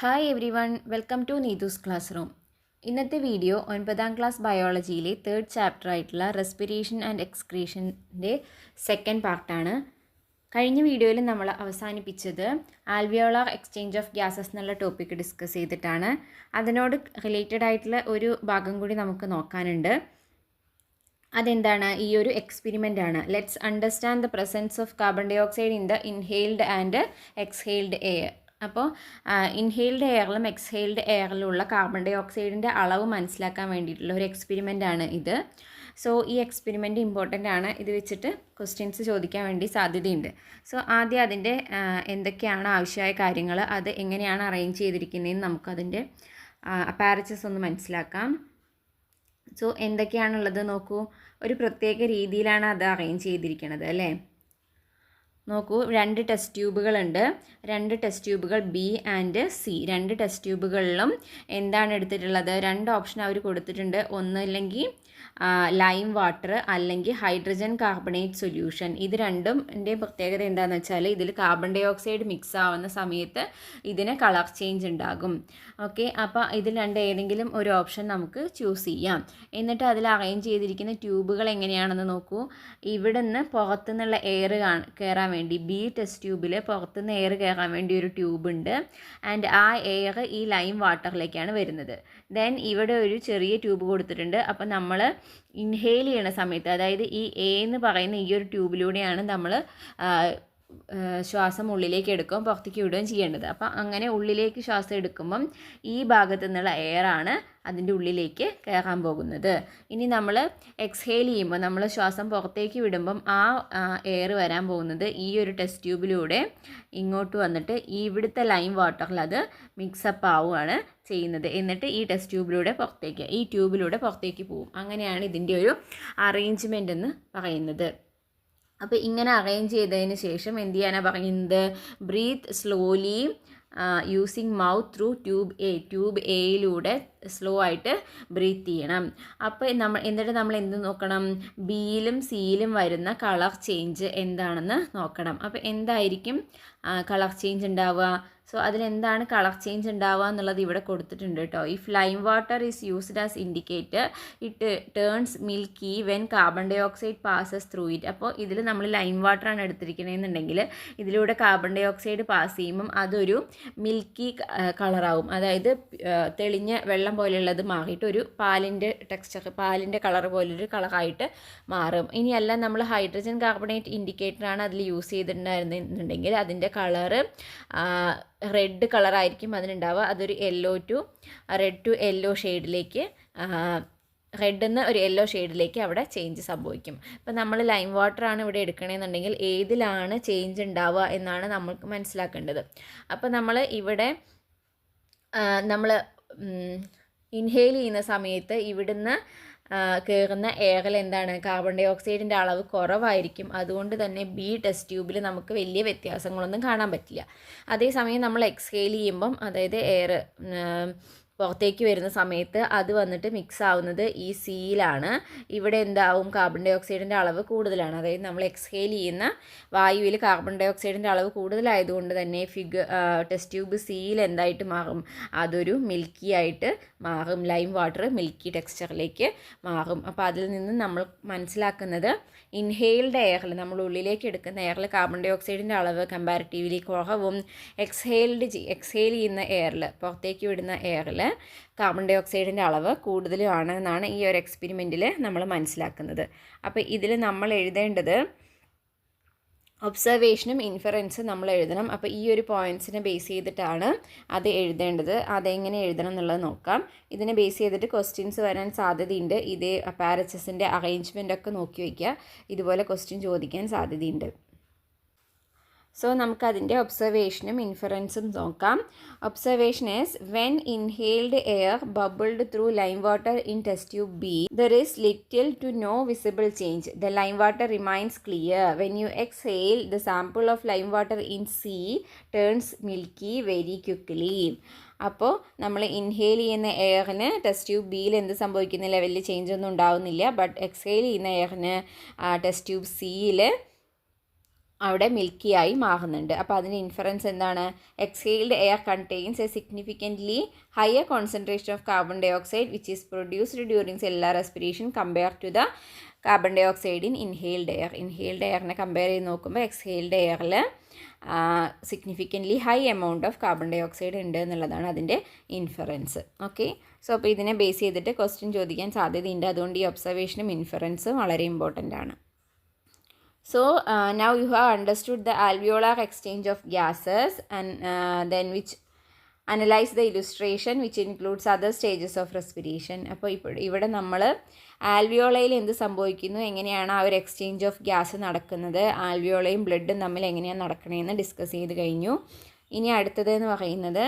Hi everyone, welcome to Neethu's classroom. ഇന്നത്തെ video 9ാം class ബയോളജിയിലെ 3rd ചാപ്റ്റർ ആയിട്ടുള്ള റെസ്പിറേഷൻ ആൻഡ് എക്സ്ക്രീഷൻ്റെ സെക്കൻഡ് പാർട്ടാണ്. കഴിഞ്ഞ വീഡിയോയിൽ നമ്മൾ അവസാനിപ്പിച്ചത് ആൽവിയോളാർ എക്സ്ചേഞ്ച് ഓഫ് ഗ്യാസസ് എന്നുള്ള ടോപ്പിക്ക് ഡിസ്കസ് ചെയ്തിട്ടാണ്. അതിനോട് റിലേറ്റഡ് ആയിട്ടുള്ള ഒരു ഭാഗം കൂടി നമുക്ക് നോക്കാനുണ്ട്. അതെന്താണ്? ഈ ഒരു എക്സ്പെരിമെൻ്റ് ആണ്. Let's understand the presence of carbon dioxide in the inhaled and exhaled air. അപ്പോൾ ഇൻഹെയിൽഡ് എയറിലും എക്സ്ഹെയിൽഡ് എയറിലുള്ള കാർബൺ ഡൈ ഓക്സൈഡിൻ്റെ അളവ് മനസ്സിലാക്കാൻ വേണ്ടിയിട്ടുള്ള ഒരു എക്സ്പെരിമെൻ്റ് ആണ് ഇത്. സോ ഈ എക്സ്പെരിമെൻ്റ് ഇമ്പോർട്ടൻ്റ് ആണ്. ഇത് വെച്ചിട്ട് ക്വസ്റ്റ്യൻസ് ചോദിക്കാൻ വേണ്ടി സാധ്യതയുണ്ട്. സോ ആദ്യം അതിൻ്റെ എന്തൊക്കെയാണ് ആവശ്യമായ കാര്യങ്ങൾ, അത് എങ്ങനെയാണ് അറേഞ്ച് ചെയ്തിരിക്കുന്നതെന്ന് നമുക്കതിൻ്റെ അപ്പാരച്ചസ് ഒന്ന് മനസ്സിലാക്കാം. സോ എന്തൊക്കെയാണുള്ളത് നോക്കൂ. ഒരു പ്രത്യേക രീതിയിലാണ് അത് അറേഞ്ച് ചെയ്തിരിക്കുന്നത് അല്ലേ. നോക്കൂ, 2 ടെസ്റ്റ് ട്യൂബുകളുണ്ട്. 2 ടെസ്റ്റ് ട്യൂബുകൾ ബി ആൻഡ് സി. 2 ടെസ്റ്റ് ട്യൂബുകളിലും എന്താണ് എടുത്തിട്ടുള്ളത്? 2 ഓപ്ഷൻ അവർ കൊടുത്തിട്ടുണ്ട്. ഒന്നില്ലെങ്കിൽ ലൈം വാട്ടർ അല്ലെങ്കിൽ ഹൈഡ്രജൻ കാർബണേറ്റ് സൊല്യൂഷൻ. ഇത് രണ്ടിൻ്റെ പ്രത്യേകത എന്താണെന്ന് വെച്ചാൽ ഇതിൽ കാർബൺ ഡൈ ഓക്സൈഡ് മിക്സ് ആവുന്ന സമയത്ത് ഇതിന് കളർ ചേഞ്ച് ഉണ്ടാകും. ഓക്കെ, അപ്പോൾ ഇതിൽ ഏതെങ്കിലും ഒരു ഓപ്ഷൻ നമുക്ക് ചൂസ് ചെയ്യാം. എന്നിട്ട് അതിൽ അറേഞ്ച് ചെയ്തിരിക്കുന്ന ട്യൂബുകൾ എങ്ങനെയാണെന്ന് നോക്കൂ. ഇവിടെ നിന്ന് പുറത്തുനിന്നുള്ള എയർ കയറാൻ വേണ്ടി ബി ടെസ്റ്റ് ട്യൂബിൽ പുറത്തുനിന്ന് എയർ കയറാൻ വേണ്ടി ഒരു ട്യൂബ് ഉണ്ട്. ആൻഡ് ആ എയർ ഈ ലൈം വാട്ടറിലേക്കാണ് വരുന്നത്. ദെൻ ഇവിടെ ഒരു ചെറിയ ട്യൂബ് കൊടുത്തിട്ടുണ്ട്. അപ്പം നമ്മൾ ഇൻഹെയിൽ ചെയ്യണ സമയത്ത്, അതായത് ഈ എ എന്ന് പറയുന്ന ഈ ഒരു ട്യൂബിലൂടെയാണ് നമ്മൾ ശ്വാസം ഉള്ളിലേക്ക് എടുക്കുകയും പുറത്തേക്ക് വിടുകയും ചെയ്യേണ്ടത്. അപ്പം അങ്ങനെ ഉള്ളിലേക്ക് ശ്വാസം എടുക്കുമ്പം ഈ ഭാഗത്തു നിന്നുള്ള എയറാണ് അതിൻ്റെ ഉള്ളിലേക്ക് കയറാൻ പോകുന്നത്. ഇനി നമ്മൾ എക്സ്ഹെയിൽ ചെയ്യുമ്പോൾ, നമ്മൾ ശ്വാസം പുറത്തേക്ക് വിടുമ്പം ആ എയർ വരാൻ പോകുന്നത് ഈ ഒരു ടെസ്റ്റ് ട്യൂബിലൂടെ ഇങ്ങോട്ട് വന്നിട്ട് ഇവിടുത്തെ ലൈം വാട്ടറിൽ അത് മിക്സപ്പ് ആവുകയാണ് ചെയ്യുന്നത്. എന്നിട്ട് ഈ ടെസ്റ്റ് ട്യൂബിലൂടെ പുറത്തേക്ക് പോകും. അങ്ങനെയാണ് ഇതിൻ്റെ ഒരു അറേഞ്ച്മെൻ്റ് എന്ന് പറയുന്നത്. അപ്പോൾ ഇങ്ങനെ അറേഞ്ച് ചെയ്തതിന് ശേഷം എന്ത് ചെയ്യാനാണ് പറയുന്നത്? Breathe slowly using mouth through tube എയിലൂടെ സ്ലോ ആയിട്ട് ബ്രീത്ത് ചെയ്യണം. അപ്പോൾ എന്നിട്ട് നമ്മൾ എന്ത് നോക്കണം? ബിയിലും സിയിലും വരുന്ന കളർ ചേഞ്ച് എന്താണെന്ന് നോക്കണം. അപ്പോൾ എന്തായിരിക്കും കളർ ചേഞ്ച് ഉണ്ടാവുക? സോ അതിലെന്താണ് കളർ ചേഞ്ച് ഉണ്ടാവുക എന്നുള്ളത് ഇവിടെ കൊടുത്തിട്ടുണ്ട് കേട്ടോ. If lime water is used as indicator it turns milky when carbon dioxide passes through it. അപ്പോൾ ഇതിൽ നമ്മൾ ലൈം വാട്ടറാണ് എടുത്തിരിക്കണമെന്നുണ്ടെങ്കിൽ ഇതിലൂടെ കാർബൺ ഡൈ ഓക്സൈഡ് പാസ് ചെയ്യുമ്പം അതൊരു മിൽക്കി കളറാവും. അതായത് തെളിഞ്ഞ വെള്ളം പോലെയുള്ളത് മാറിയിട്ട് ഒരു പാലിൻ്റെ ടെക്സ്ചർ, പാലിൻ്റെ കളർ പോലൊരു കളറായിട്ട് മാറും. ഇനിയല്ല നമ്മൾ ഹൈഡ്രജൻ കാർബണേറ്റ് ഇൻഡിക്കേറ്ററാണ് അതിൽ യൂസ് ചെയ്തിട്ടുണ്ടായിരുന്നുണ്ടെങ്കിൽ അതിൻ്റെ കളറ് റെഡ് കളറായിരിക്കും അതിനുണ്ടാവുക. അതൊരു റെഡ് ടു യെല്ലോ ഷെയ്ഡിലേക്ക്, റെഡിൽ നിന്ന് ഒരു യെല്ലോ ഷെയ്ഡിലേക്ക് അവിടെ ചേഞ്ച് സംഭവിക്കും. ഇപ്പം നമ്മൾ ലൈം വാട്ടറാണ് ഇവിടെ എടുക്കണമെന്നുണ്ടെങ്കിൽ ഏതിലാണ് ചേഞ്ച് ഉണ്ടാവുക എന്നാണ് നമ്മൾക്ക് മനസ്സിലാക്കേണ്ടത്. അപ്പോൾ നമ്മൾ ഇവിടെ നമ്മൾ ഇൻഹെയിൽ ചെയ്യുന്ന സമയത്ത് ഇവിടുന്ന് കയറുന്ന എയറിൽ എന്താണ്? കാർബൺ ഡൈ ഓക്സൈഡിൻ്റെ അളവ് കുറവായിരിക്കും. അതുകൊണ്ട് തന്നെ ബി ടെസ്റ്റ് ട്യൂബിൽ നമുക്ക് വലിയ വ്യത്യാസങ്ങളൊന്നും കാണാൻ പറ്റില്ല. അതേസമയം നമ്മൾ എക്സ്ഹെയിൽ ചെയ്യുമ്പം, അതായത് എയർ പുറത്തേക്ക് വരുന്ന സമയത്ത് അത് വന്നിട്ട് മിക്സ് ആവുന്നത് ഈ സിയിലാണ്. ഇവിടെ എന്താവും? കാർബൺ ഡൈ ഓക്സൈഡിൻ്റെ അളവ് കൂടുതലാണ്. അതായത് നമ്മൾ എക്സ്ഹെയിൽ ചെയ്യുന്ന വായുവിൽ കാർബൺ ഡൈ ഓക്സൈഡിൻ്റെ അളവ് കൂടുതലായതുകൊണ്ട് തന്നെ ടെസ്റ്റ് ട്യൂബ് സിയിൽ എന്തായിട്ട് മാറും? അതൊരു മിൽക്കി ആയിട്ട് മാറും. ലൈം വാട്ടർ മിൽക്കി ടെക്സ്ചറിലേക്ക് മാറും. അപ്പോൾ അതിൽ നിന്ന് നമ്മൾ മനസ്സിലാക്കുന്നത് ഇൻഹെയിൽഡ് എയറിൽ, നമ്മൾ ഉള്ളിലേക്ക് എടുക്കുന്ന എയറിൽ കാർബൺ ഡൈ ഓക്സൈഡിൻ്റെ അളവ് കമ്പാരിറ്റീവ്ലി കുറവും, എക്സ്ഹെയിൽ ചെയ്യുന്ന എയറിൽ, പുറത്തേക്ക് വിടുന്ന എയറിൽ കാർബൺ ഡൈ ഓക്സൈഡിൻ്റെ അളവ് കൂടുതലുമാണ് എന്നാണ് ഈ ഒരു എക്സ്പെരിമെൻറ്റിൽ നമ്മൾ മനസ്സിലാക്കുന്നത്. അപ്പോൾ ഇതിൽ നമ്മൾ എഴുതേണ്ടത് ഒബ്സർവേഷനും ഇൻഫറൻസും നമ്മൾ എഴുതണം. അപ്പോൾ ഈ ഒരു പോയിൻറ്റ്സിനെ ബേസ് ചെയ്തിട്ടാണ് അത് എഴുതേണ്ടത്. അതെങ്ങനെ എഴുതണം എന്നുള്ളത് നോക്കാം. ഇതിനെ ബേസ് ചെയ്തിട്ട് ക്വസ്റ്റ്യൻസ് വരാൻ സാധ്യതയുണ്ട്. ഇതേ അപ്പാരച്ചസിൻ്റെ അറേഞ്ച്മെൻ്റ് ഒക്കെ നോക്കി വയ്ക്കുക. ഇതുപോലെ ക്വസ്റ്റ്യൻ ചോദിക്കാൻ സാധ്യതയുണ്ട്. സോ നമുക്കതിൻ്റെ ഒബ്സർവേഷനും ഇൻഫറൻസും നോക്കാം. Observation is when inhaled air bubbled through lime water in test tube B there is little to no visible change. The lime water remains clear. When you exhale the sample of lime water in C turns milky very quickly. അപ്പോൾ നമ്മൾ inhale ചെയ്യുന്ന എയറിന് test tube ബിയിൽ എന്ത് സംഭവിക്കുന്നില്ല? വലിയ change ഒന്നും ഉണ്ടാവുന്നില്ല. But exhale ചെയ്യുന്ന എയറിന് ടെസ്റ്റ് ട്യൂബ് സിയിൽ അവിടെ മിൽക്കിയായി മാറുന്നുണ്ട്. അപ്പോൾ അതിന് ഇൻഫറൻസ് എന്താണ്? Exhaled air contains a significantly higher concentration of carbon dioxide which is produced during cellular respiration compare to the carbon dioxide in inhaled air. Inhaled എയറിനെ compare ചെയ്ത് നോക്കുമ്പോൾ exhaled എയറിൽ significantly high amount of carbon dioxide ഉണ്ട് എന്നുള്ളതാണ് അതിൻ്റെ inference. Okay, so അപ്പോൾ ഇതിനെ base ചെയ്തിട്ട് ക്വസ്റ്റ്യൻ ചോദിക്കാൻ സാധ്യതയുണ്ട്. അതുകൊണ്ട് ഈ ഒബ്സർവേഷനും ഇൻഫറൻസും വളരെ ഇമ്പോർട്ടൻ്റ് ആണ്. So now you have understood the alveolar exchange of gases and then which analyze the illustration which includes other stages of respiration. അപ്പോൾ ഇവിടെ നമ്മൾ ആൽവിയോളയിൽ എന്ത് സംഭവിക്കുന്നു, എങ്ങനെയാണ് ആ ഒരു എക്സ്ചേഞ്ച് ഓഫ് ഗ്യാസ് നടക്കുന്നത്, ആൽവിയോളയും ബ്ലഡും തമ്മിൽ എങ്ങനെയാണ് നടക്കണതെന്ന് ഡിസ്കസ് ചെയ്ത് കഴിഞ്ഞു. ഇനി അടുത്തതെന്ന് പറയുന്നത്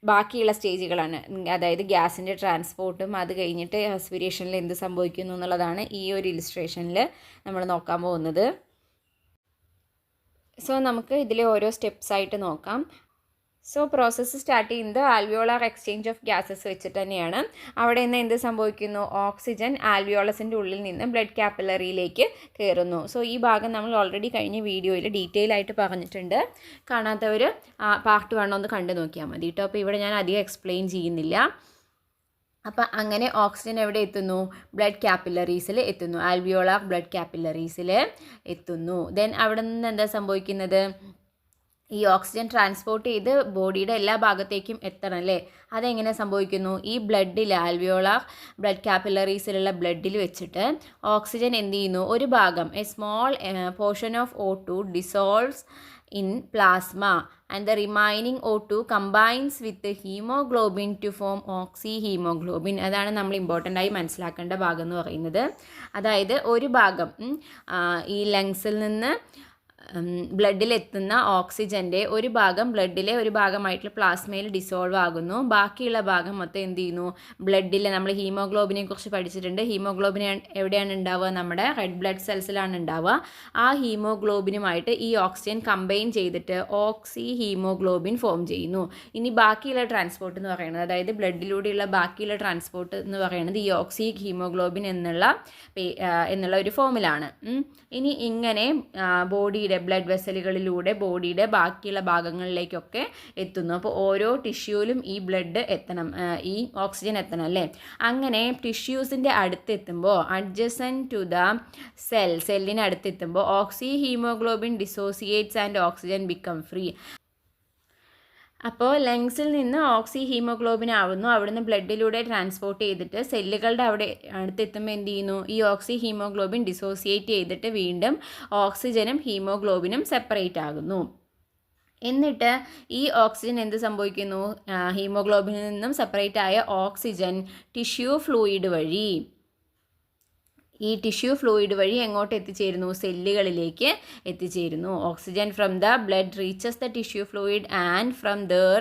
ബാക്കിയുള്ള സ്റ്റേജുകളാണ്. അതായത് ഗ്യാസിൻ്റെ ട്രാൻസ്പോർട്ടും അത് കഴിഞ്ഞിട്ട് റെസ്പിറേഷനിൽ എന്ത് സംഭവിക്കുന്നു എന്നുള്ളതാണ് ഈ ഒരു ഇലിസ്ട്രേഷനിൽ നമ്മൾ നോക്കാൻ പോകുന്നത്. സോ നമുക്ക് ഇതിലെ ഓരോ സ്റ്റെപ്സായിട്ട് നോക്കാം. സോ പ്രോസസ്സ് സ്റ്റാർട്ട് ചെയ്യുന്നത് ആൽവിയോളാർ എക്സ്ചേഞ്ച് ഓഫ് ഗ്യാസസ് വെച്ചിട്ട് തന്നെയാണ്. അവിടെ നിന്ന് എന്ത് സംഭവിക്കുന്നു, ഓക്സിജൻ ആൽവിയോളസിൻ്റെ ഉള്ളിൽ നിന്ന് ബ്ലഡ് കാപ്പിലറിയിലേക്ക് കയറുന്നു. സോ ഈ ഭാഗം നമ്മൾ ഓൾറെഡി കഴിഞ്ഞ വീഡിയോയിൽ ഡീറ്റെയിൽ ആയിട്ട് പറഞ്ഞിട്ടുണ്ട്. കാണാത്തവർ പാർട്ട് 1 ഒന്ന് കണ്ടു നോക്കിയാൽ മതി കേട്ടോ. അപ്പോൾ ഇവിടെ ഞാൻ അധികം എക്സ്പ്ലെയിൻ ചെയ്യുന്നില്ല. അപ്പം അങ്ങനെ ഓക്സിജൻ എവിടെ എത്തുന്നു, ബ്ലഡ് കാപ്പിലറീസിൽ എത്തുന്നു, ആൽവിയോളാർ ബ്ലഡ് കാപ്പിലറീസിൽ എത്തുന്നു. ദെൻ അവിടെ നിന്ന് എന്താ സംഭവിക്കുന്നത്, ഈ ഓക്സിജൻ ട്രാൻസ്പോർട്ട് ചെയ്ത് ബോഡിയുടെ എല്ലാ ഭാഗത്തേക്കും എത്തണം അല്ലേ. അതെങ്ങനെ സംഭവിക്കുന്നു, ഈ ബ്ലഡിൽ ആൽവിയോളാർ ബ്ലഡ് കാപ്പിലറീസിലുള്ള ബ്ലഡിൽ വെച്ചിട്ട് ഓക്സിജൻ എന്ത് ചെയ്യുന്നു, ഒരു ഭാഗം a small portion of O2 dissolves in plasma and the remaining O2 combines with haemoglobin to form oxyhaemoglobin. അതാണ് നമ്മൾ ഇമ്പോർട്ടൻ്റ് ആയി മനസ്സിലാക്കേണ്ട ഭാഗം എന്ന് പറയുന്നത്. അതായത് ഒരു ഭാഗം ഈ ലങ്സിൽ നിന്ന് ബ്ലഡിലെത്തുന്ന ഓക്സിജൻ്റെ ഒരു ഭാഗം ബ്ലഡിലെ ഒരു ഭാഗമായിട്ടുള്ള പ്ലാസ്മയിൽ ഡിസോൾവ് ആകുന്നു. ബാക്കിയുള്ള ഭാഗം മൊത്തം എന്ത് ചെയ്യുന്നു, ബ്ലഡിൽ നമ്മൾ ഹീമോഗ്ലോബിനെ കുറിച്ച് പഠിച്ചിട്ടുണ്ട്. ഹീമോഗ്ലോബിൻ എവിടെയാണ് ഉണ്ടാവുക, നമ്മുടെ റെഡ് ബ്ലഡ് സെൽസിലാണ് ഉണ്ടാവുക. ആ ഹീമോഗ്ലോബിനുമായിട്ട് ഈ ഓക്സിജൻ കമ്പൈൻ ചെയ്തിട്ട് ഓക്സി ഹീമോഗ്ലോബിൻ ഫോം ചെയ്യുന്നു. ഇനി ബാക്കിയുള്ള ട്രാൻസ്പോർട്ട് എന്ന് പറയുന്നത്, അതായത് ബ്ലഡിലൂടെയുള്ള ബാക്കിയുള്ള ട്രാൻസ്പോർട്ട് എന്ന് പറയുന്നത് ഈ ഓക്സി ഹീമോഗ്ലോബിൻ എന്നുള്ള ഒരു ഫോമിലാണ്. ഇനി ഇങ്ങനെ ബോഡിയുടെ ബ്ലഡ് വെസലുകളിലൂടെ ബോഡിയുടെ ബാക്കിയുള്ള ഭാഗങ്ങളിലേക്കൊക്കെ എത്തുന്നു. അപ്പോൾ ഓരോ ടിഷ്യൂവിലും ഈ ബ്ലഡ് എത്തണം, ഈ ഓക്സിജൻ എത്തണം അല്ലേ. അങ്ങനെ ടിഷ്യൂസിൻ്റെ അടുത്തെത്തുമ്പോൾ അഡ്ജസൻറ്റ് ടു ദ സെല്ലിന് അടുത്തെത്തുമ്പോൾ oxy haemoglobin dissociates and oxygen become free. അപ്പോൾ ലങ്സിൽ നിന്ന് ഓക്സി ഹീമോഗ്ലോബിൻ ആവുന്നു, അവിടുന്ന് ബ്ലഡിലൂടെ ട്രാൻസ്പോർട്ട് ചെയ്തിട്ട് സെല്ലുകളുടെ അവിടെ അടുത്തെത്തുമ്പോൾ എന്ത് ചെയ്യുന്നു, ഈ ഓക്സി ഹീമോഗ്ലോബിൻ ഡിസോസിയേറ്റ് ചെയ്തിട്ട് വീണ്ടും ഓക്സിജനും ഹീമോഗ്ലോബിനും സെപ്പറേറ്റ് ആകുന്നു. എന്നിട്ട് ഈ ഓക്സിജൻ എന്ത് സംഭവിക്കുന്നു, ഹീമോഗ്ലോബിനിൽ നിന്നും സെപ്പറേറ്റ് ആയ ഓക്സിജൻ ടിഷ്യൂ ഫ്ലൂയിഡ് വഴി വഴി എങ്ങോട്ട് എത്തിച്ചേരുന്നു, സെല്ലുകളിലേക്ക് എത്തിച്ചേരുന്നു. Oxygen from the blood reaches the tissue fluid and from there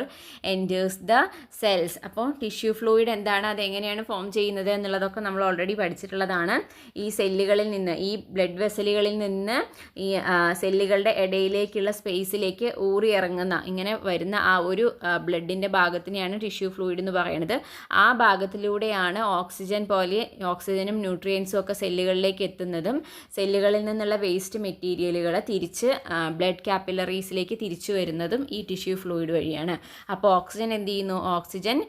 enters the cells. അപ്പോൾ ടിഷ്യൂ ഫ്ലൂയിഡ് എന്താണ്, അതെങ്ങനെയാണ് ഫോം ചെയ്യുന്നത് എന്നുള്ളതൊക്കെ നമ്മൾ ഓൾറെഡി പഠിച്ചിട്ടുള്ളതാണ്. ഈ സെല്ലുകളിൽ നിന്ന്, ഈ ബ്ലഡ് വെസലുകളിൽ നിന്ന് ഈ സെല്ലുകളുടെ ഇടയിലേക്കുള്ള സ്പേസിലേക്ക് ഊറിയിറങ്ങുന്ന ഇങ്ങനെ വരുന്ന ആ ഒരു ബ്ലഡിൻ്റെ ഭാഗത്തിനെയാണ് ടിഷ്യൂ ഫ്ലൂയിഡ് എന്ന് പറയുന്നത്. ആ ഭാഗത്തിലൂടെയാണ് ഓക്സിജനും ന്യൂട്രിയൻസും ഒക്കെ സെല്ലുകളിലേക്ക് എത്തുന്നതും സെല്ലുകളിൽ നിന്നുള്ള വേസ്റ്റ് മെറ്റീരിയലുകൾ തിരിച്ച് ബ്ലഡ് കാപ്പിലറീസിലേക്ക് തിരിച്ചു വരുന്നതും ഈ ടിഷ്യൂ ഫ്ലൂയിഡ് വഴിയാണ്. അപ്പോൾ ഓക്സിജൻ എന്ത് ചെയ്യുന്നു, ഓക്സിജൻ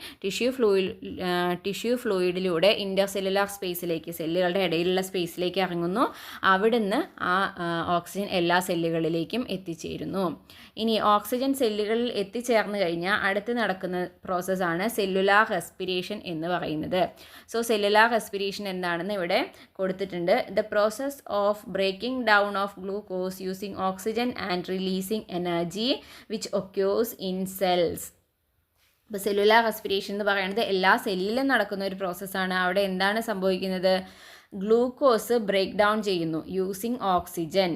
ടിഷ്യൂ ഫ്ലൂയിഡിലൂടെ ഇൻ്റർസെല്ലുലാർ സ്പേസിലേക്ക്, സെല്ലുകളുടെ ഇടയിലുള്ള സ്പേസിലേക്ക് ഇറങ്ങുന്നു. അവിടുന്ന് ആ ഓക്സിജൻ എല്ലാ സെല്ലുകളിലേക്കും എത്തിച്ചേരുന്നു. ഇനി ഓക്സിജൻ സെല്ലുകളിൽ എത്തിച്ചേർന്ന് കഴിഞ്ഞാൽ അടുത്ത് നടക്കുന്ന പ്രോസസ്സാണ് സെല്ലുലാർ റെസ്പിറേഷൻ എന്ന് പറയുന്നത്. സോ സെല്ലുലാർ റെസ്പിറേഷൻ എന്താണെന്ന് ഇവിടെ കൊടുത്തിട്ടുണ്ട്. The process of breaking down of glucose using oxygen and releasing energy which occurs in cells. ഇപ്പോൾ സെല്ലുലാർ റെസ്പിറേഷൻ എന്ന് പറയുന്നത് എല്ലാ സെല്ലിലും നടക്കുന്ന ഒരു പ്രോസസ്സാണ്. അവിടെ എന്താണ് സംഭവിക്കുന്നത്, ഗ്ലൂക്കോസ് ബ്രേക്ക് ഡൗൺ ചെയ്യുന്നു യൂസിങ് ഓക്സിജൻ.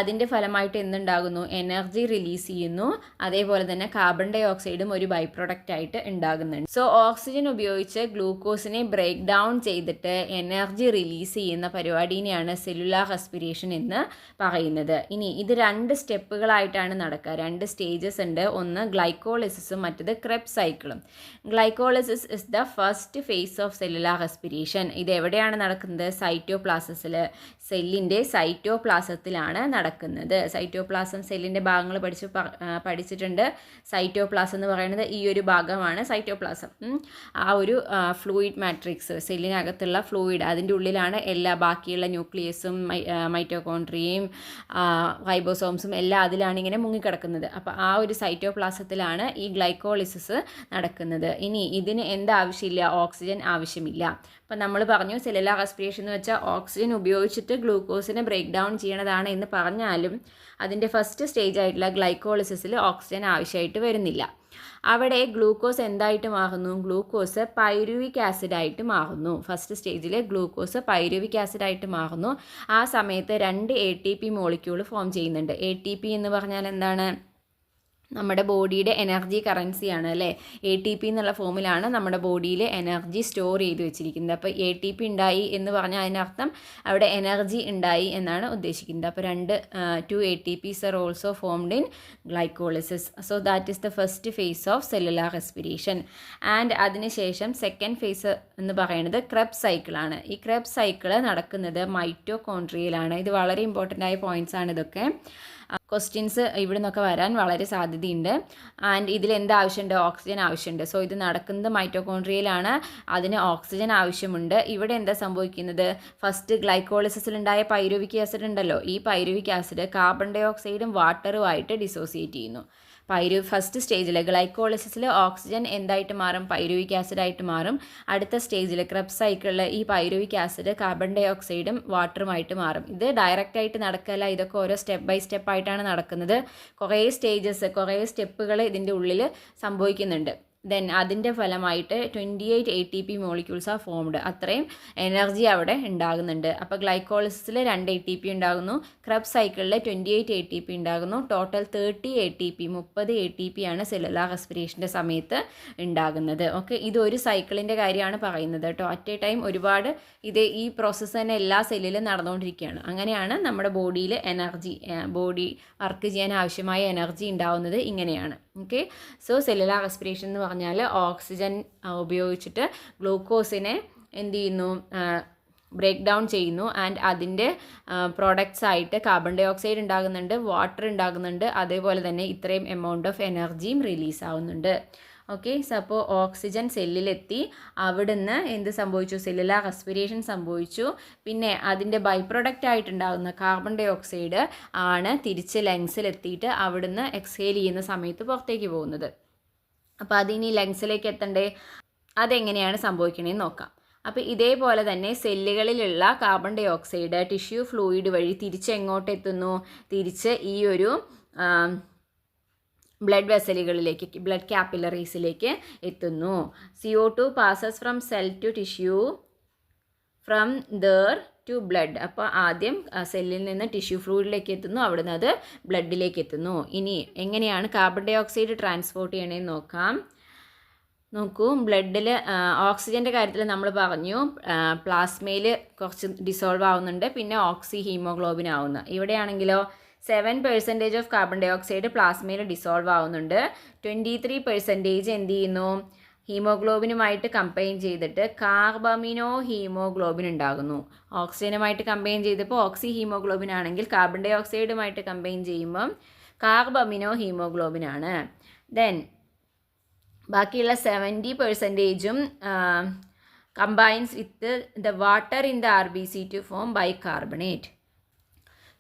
അതിൻ്റെ ഫലമായിട്ട് എന്തുണ്ടാകുന്നു? എനർജി റിലീസ് ചെയ്യുന്നു. അതേപോലെ തന്നെ കാർബൺ ഡൈ ഓക്സൈഡും ഒരു ബൈ പ്രൊഡക്റ്റ് ആയിട്ട് ഉണ്ടാകുന്നുണ്ട്. സോ ഓക്സിജൻ ഉപയോഗിച്ച് ഗ്ലൂക്കോസിനെ ബ്രേക്ക് ഡൗൺ ചെയ്തിട്ട് എനർജി റിലീസ് ചെയ്യുന്ന പരിപാടിനെയാണ് സെല്ലുലാർ റെസ്പിറേഷൻ എന്ന് പറയുന്നത്. ഇനി ഇത് 2 സ്റ്റെപ്പുകളായിട്ടാണ് നടക്കുക, 2 സ്റ്റേജസ് ഉണ്ട്. ഒന്ന് ഗ്ലൈക്കോളിസിസും മറ്റത് ക്രെബ്സ് സൈക്കിളും. Glycolysis is the first phase of cellular respiration. ഇത് എവിടെയാണ് നടക്കുന്നത്? സൈറ്റോപ്ലാസത്തിൽ, സെല്ലിൻ്റെ സൈറ്റോപ്ലാസത്തിലാണ് നടക്കുന്നത്. സൈറ്റോപ്ലാസം സെല്ലിൻ്റെ ഭാഗങ്ങൾ പഠിച്ചിട്ടുണ്ട്. സൈറ്റോപ്ലാസം എന്ന് പറയുന്നത് ഈ ഒരു ഭാഗമാണ് സൈറ്റോപ്ലാസം. ആ ഒരു ഫ്ലൂയിഡ് മാട്രിക്സ്, സെല്ലിനകത്തുള്ള ഫ്ലൂയിഡ്, അതിൻ്റെ ഉള്ളിലാണ് എല്ലാ ബാക്കിയുള്ള ന്യൂക്ലിയസും മൈറ്റോകോൺട്രിയയും റൈബോസോംസും എല്ലാം അതിലാണ് ഇങ്ങനെ മുങ്ങിക്കിടക്കുന്നത്. അപ്പോൾ ആ ഒരു സൈറ്റോപ്ലാസത്തിലാണ് ഈ ഗ്ലൈക്കോളിസിസ് നടക്കുന്നത്. ഇനി ഇതിന് എന്താവശ്യമില്ല? ഓക്സിജൻ ആവശ്യമില്ല. അപ്പം നമ്മൾ പറഞ്ഞു സെല്ലുലാർ റെസ്പിറേഷൻ എന്ന് വെച്ചാൽ ഓക്സിജൻ ഉപയോഗിച്ചിട്ട് ഗ്ലൂക്കോസിനെ ബ്രേക്ക് ഡൗൺ ചെയ്യണതാണ് എന്ന് പറഞ്ഞാലും അതിൻ്റെ ഫസ്റ്റ് സ്റ്റേജ് ആയിട്ടുള്ള ഗ്ലൈക്കോളിസിസിൽ ഓക്സിജൻ ആവശ്യമായിട്ട് വരുന്നില്ല. അവിടെ ഗ്ലൂക്കോസ് എന്തായിട്ട് മാറുന്നു? ഗ്ലൂക്കോസ് പൈരുവിക് ആസിഡായിട്ട് മാറുന്നു. ഫസ്റ്റ് സ്റ്റേജിൽ ഗ്ലൂക്കോസ് പൈരുവിക് ആസിഡായിട്ട് മാറുന്നു. ആ സമയത്ത് 2 ATP മോളിക്യൂൾ ഫോം ചെയ്യുന്നുണ്ട്. ATP എന്ന് പറഞ്ഞാൽ എന്താണ്? നമ്മുടെ ബോഡിയുടെ എനർജി കറൻസിയാണ് അല്ലേ. ATP എന്നുള്ള ഫോമിലാണ് നമ്മുടെ ബോഡിയിൽ എനർജി സ്റ്റോർ ചെയ്ത് വെച്ചിരിക്കുന്നത്. അപ്പോൾ ATP ഉണ്ടായി എന്ന് പറഞ്ഞാൽ അതിനർത്ഥം അവിടെ എനർജി ഉണ്ടായി എന്നാണ് ഉദ്ദേശിക്കുന്നത്. അപ്പോൾ 2 ATPs are also formed in glycolysis. So that is the first phase of cellular respiration. And അതിനുശേഷം സെക്കൻഡ് ഫേസ് എന്ന് പറയുന്നത് ക്രെബ്സ് സൈക്കിളാണ്. ഈ ക്രെബ്സ് സൈക്കിൾ നടക്കുന്നത് മൈറ്റോകോൺട്രിയയിലാണ്. ഇത് വളരെ ഇമ്പോർട്ടൻ്റ് ആയ പോയിൻറ്റ്സ് ആണ് ഇതൊക്കെ. ക്വസ്റ്റ്യൻസ് ഇവിടെ നിന്നൊക്കെ വരാൻ വളരെ സാധ്യതയുണ്ട്. ആൻഡ് ഇതിൽ എന്ത് ആവശ്യമുണ്ട്? ഓക്സിജൻ ആവശ്യമുണ്ട്. സോ ഇത് നടക്കുന്നത് മൈറ്റോകോൺട്രിയയിലാണ്, അതിന് ഓക്സിജൻ ആവശ്യമുണ്ട്. ഇവിടെ എന്താ സംഭവിക്കുന്നത്? ഫസ്റ്റ് ഗ്ലൈക്കോളിസിസിലുണ്ടായ പൈരുവിക് ആസിഡ് ഉണ്ടല്ലോ, ഈ പൈരുവിക് ആസിഡ് കാർബൺ ഡൈ ഓക്സൈഡും വാട്ടറുമായിട്ട് ഡിസോസിയേറ്റ് ചെയ്യുന്നു. ഫസ്റ്റ് സ്റ്റേജിൽ ഗ്ലൈക്കോളിസിസിൽ ഓക്സിജൻ എന്തായിട്ട് മാറും? പൈരുവിക് ആസിഡായിട്ട് മാറും. അടുത്ത സ്റ്റേജിൽ ക്രെബ്സ് സൈക്കിളിൽ ഈ പൈരുവിക് ആസിഡ് കാർബൺ ഡൈ ഓക്സൈഡും വാട്ടറുമായിട്ട് മാറും. ഇത് ഡയറക്റ്റായിട്ട് നടക്കല്ല, ഇതൊക്കെ ഓരോ സ്റ്റെപ്പ് ബൈ സ്റ്റെപ്പ് ആയിട്ടാണ് നടക്കുന്നത്. കുറേ സ്റ്റെപ്പുകൾ ഇതിൻ്റെ ഉള്ളിൽ സംഭവിക്കുന്നുണ്ട്. ദെൻ അതിൻ്റെ ഫലമായിട്ട് 28 ATP മോളിക്യൂൾസ് ആ ഫോംഡ്. അത്രയും എനർജി അവിടെ ഉണ്ടാകുന്നുണ്ട്. അപ്പോൾ ഗ്ലൈക്കോളിസിസിൽ 2 ATP ഉണ്ടാകുന്നു, ക്രെബ്സ് സൈക്കിളിൽ 28 ATP ഉണ്ടാകുന്നു. ടോട്ടൽ 30 ATP ആണ് സെല്ലുലാർ റെസ്പിറേഷൻ്റെ സമയത്ത് ഉണ്ടാകുന്നത്. ഓക്കെ, ഇതൊരു സൈക്കിളിൻ്റെ കാര്യമാണ് പറയുന്നത് കേട്ടോ. അറ്റ് എ ടൈം ഒരുപാട് ഈ പ്രോസസ്സ് തന്നെ എല്ലാ സെല്ലിലും നടന്നുകൊണ്ടിരിക്കുകയാണ്. അങ്ങനെയാണ് നമ്മുടെ ബോഡിയിൽ ബോഡി വർക്ക് ചെയ്യാൻ ആവശ്യമായ എനർജി ഉണ്ടാവുന്നത് ഇങ്ങനെയാണ്. ഓക്കെ, സോ സെല്ലുലാർ റെസ്പിറേഷൻ എന്ന് പറഞ്ഞാൽ ഓക്സിജൻ ഉപയോഗിച്ചിട്ട് ഗ്ലൂക്കോസിനെ എന്ത് ചെയ്യുന്നു? ബ്രേക്ക് ഡൗൺ ചെയ്യുന്നു. ആൻഡ് അതിൻ്റെ പ്രോഡക്റ്റ്സ് ആയിട്ട് കാർബൺ ഡൈ ഓക്സൈഡ് ഉണ്ടാകുന്നുണ്ട്, വാട്ടർ ഉണ്ടാകുന്നുണ്ട്, അതേപോലെ തന്നെ ഇത്രയും എമൗണ്ട് ഓഫ് എനർജിയും റിലീസ് ആവുന്നുണ്ട്. ഓക്കെ, സോ അപ്പോൾ ഓക്സിജൻ സെല്ലിലെത്തി, അവിടുന്ന് എന്ത് സംഭവിച്ചു? സെല്ലുലാർ റെസ്പിറേഷൻ സംഭവിച്ചു. പിന്നെ അതിൻ്റെ ബൈ പ്രൊഡക്റ്റ് ആയിട്ടുണ്ടാകുന്ന കാർബൺ ഡൈ ഓക്സൈഡ് ആണ് തിരിച്ച് ലങ്സിലെത്തിയിട്ട് അവിടുന്ന് എക്സ്ഹേൽ ചെയ്യുന്ന സമയത്ത് പുറത്തേക്ക് പോകുന്നത്. അപ്പോൾ അതിനി ലങ്സിലേക്ക് എത്തണ്ടേ? അതെങ്ങനെയാണ് സംഭവിക്കണേന്ന് നോക്കാം. അപ്പോൾ ഇതേപോലെ തന്നെ സെല്ലുകളിലുള്ള carbon dioxide tissue fluid വഴി തിരിച്ച് എങ്ങോട്ട് എത്തുന്നു? തിരിച്ച് ഈ ഒരു ബ്ലഡ് വെസലുകളിലേക്ക്, ബ്ലഡ് കാപ്പിലറീസിലേക്ക് എത്തുന്നു. CO2 passes from cell to tissue, from there to blood. അപ്പോൾ ആദ്യം സെല്ലിൽ നിന്ന് ടിഷ്യൂ ഫ്ലൂയിഡിലേക്ക് എത്തുന്നു, അവിടുന്ന് അത് ബ്ലഡിലേക്ക് എത്തുന്നു. ഇനി എങ്ങനെയാണ് കാർബൺ ഡൈ ഓക്സൈഡ് ട്രാൻസ്പോർട്ട് ചെയ്യണേന്ന് നോക്കാം. നോക്കൂ, ബ്ലഡിൽ ഓക്സിജൻ്റെ കാര്യത്തിൽ നമ്മൾ പറഞ്ഞു പ്ലാസ്മയിൽ കുറച്ച് ഡിസോൾവ് ആവുന്നുണ്ട്, പിന്നെ ഓക്സി ഹീമോഗ്ലോബിൻ ആവുന്നു. ഇവിടെയാണെങ്കിലോ 7% ഓഫ് കാർബൺ ഡൈ ഓക്സൈഡ് പ്ലാസ്മയിൽ ഡിസോൾവ് ആവുന്നുണ്ട്. 23% എന്ത് ചെയ്യുന്നു? ഹീമോഗ്ലോബിനുമായിട്ട് കമ്പൈൻ ചെയ്തിട്ട് കാർബമിനോ ഹീമോഗ്ലോബിൻ ഉണ്ടാകുന്നു. ഓക്സിജനുമായിട്ട് കമ്പൈൻ ചെയ്തപ്പോൾ ഓക്സി ഹീമോഗ്ലോബിൻ ആണെങ്കിൽ കാർബൺ ഡൈ ഓക്സൈഡുമായിട്ട് കമ്പൈൻ ചെയ്യുമ്പം കാർബമിനോ ഹീമോഗ്ലോബിൻ ആണ്. ദെൻ ബാക്കിയുള്ള 70%ഉം combines with the water in the RBC to form bicarbonate.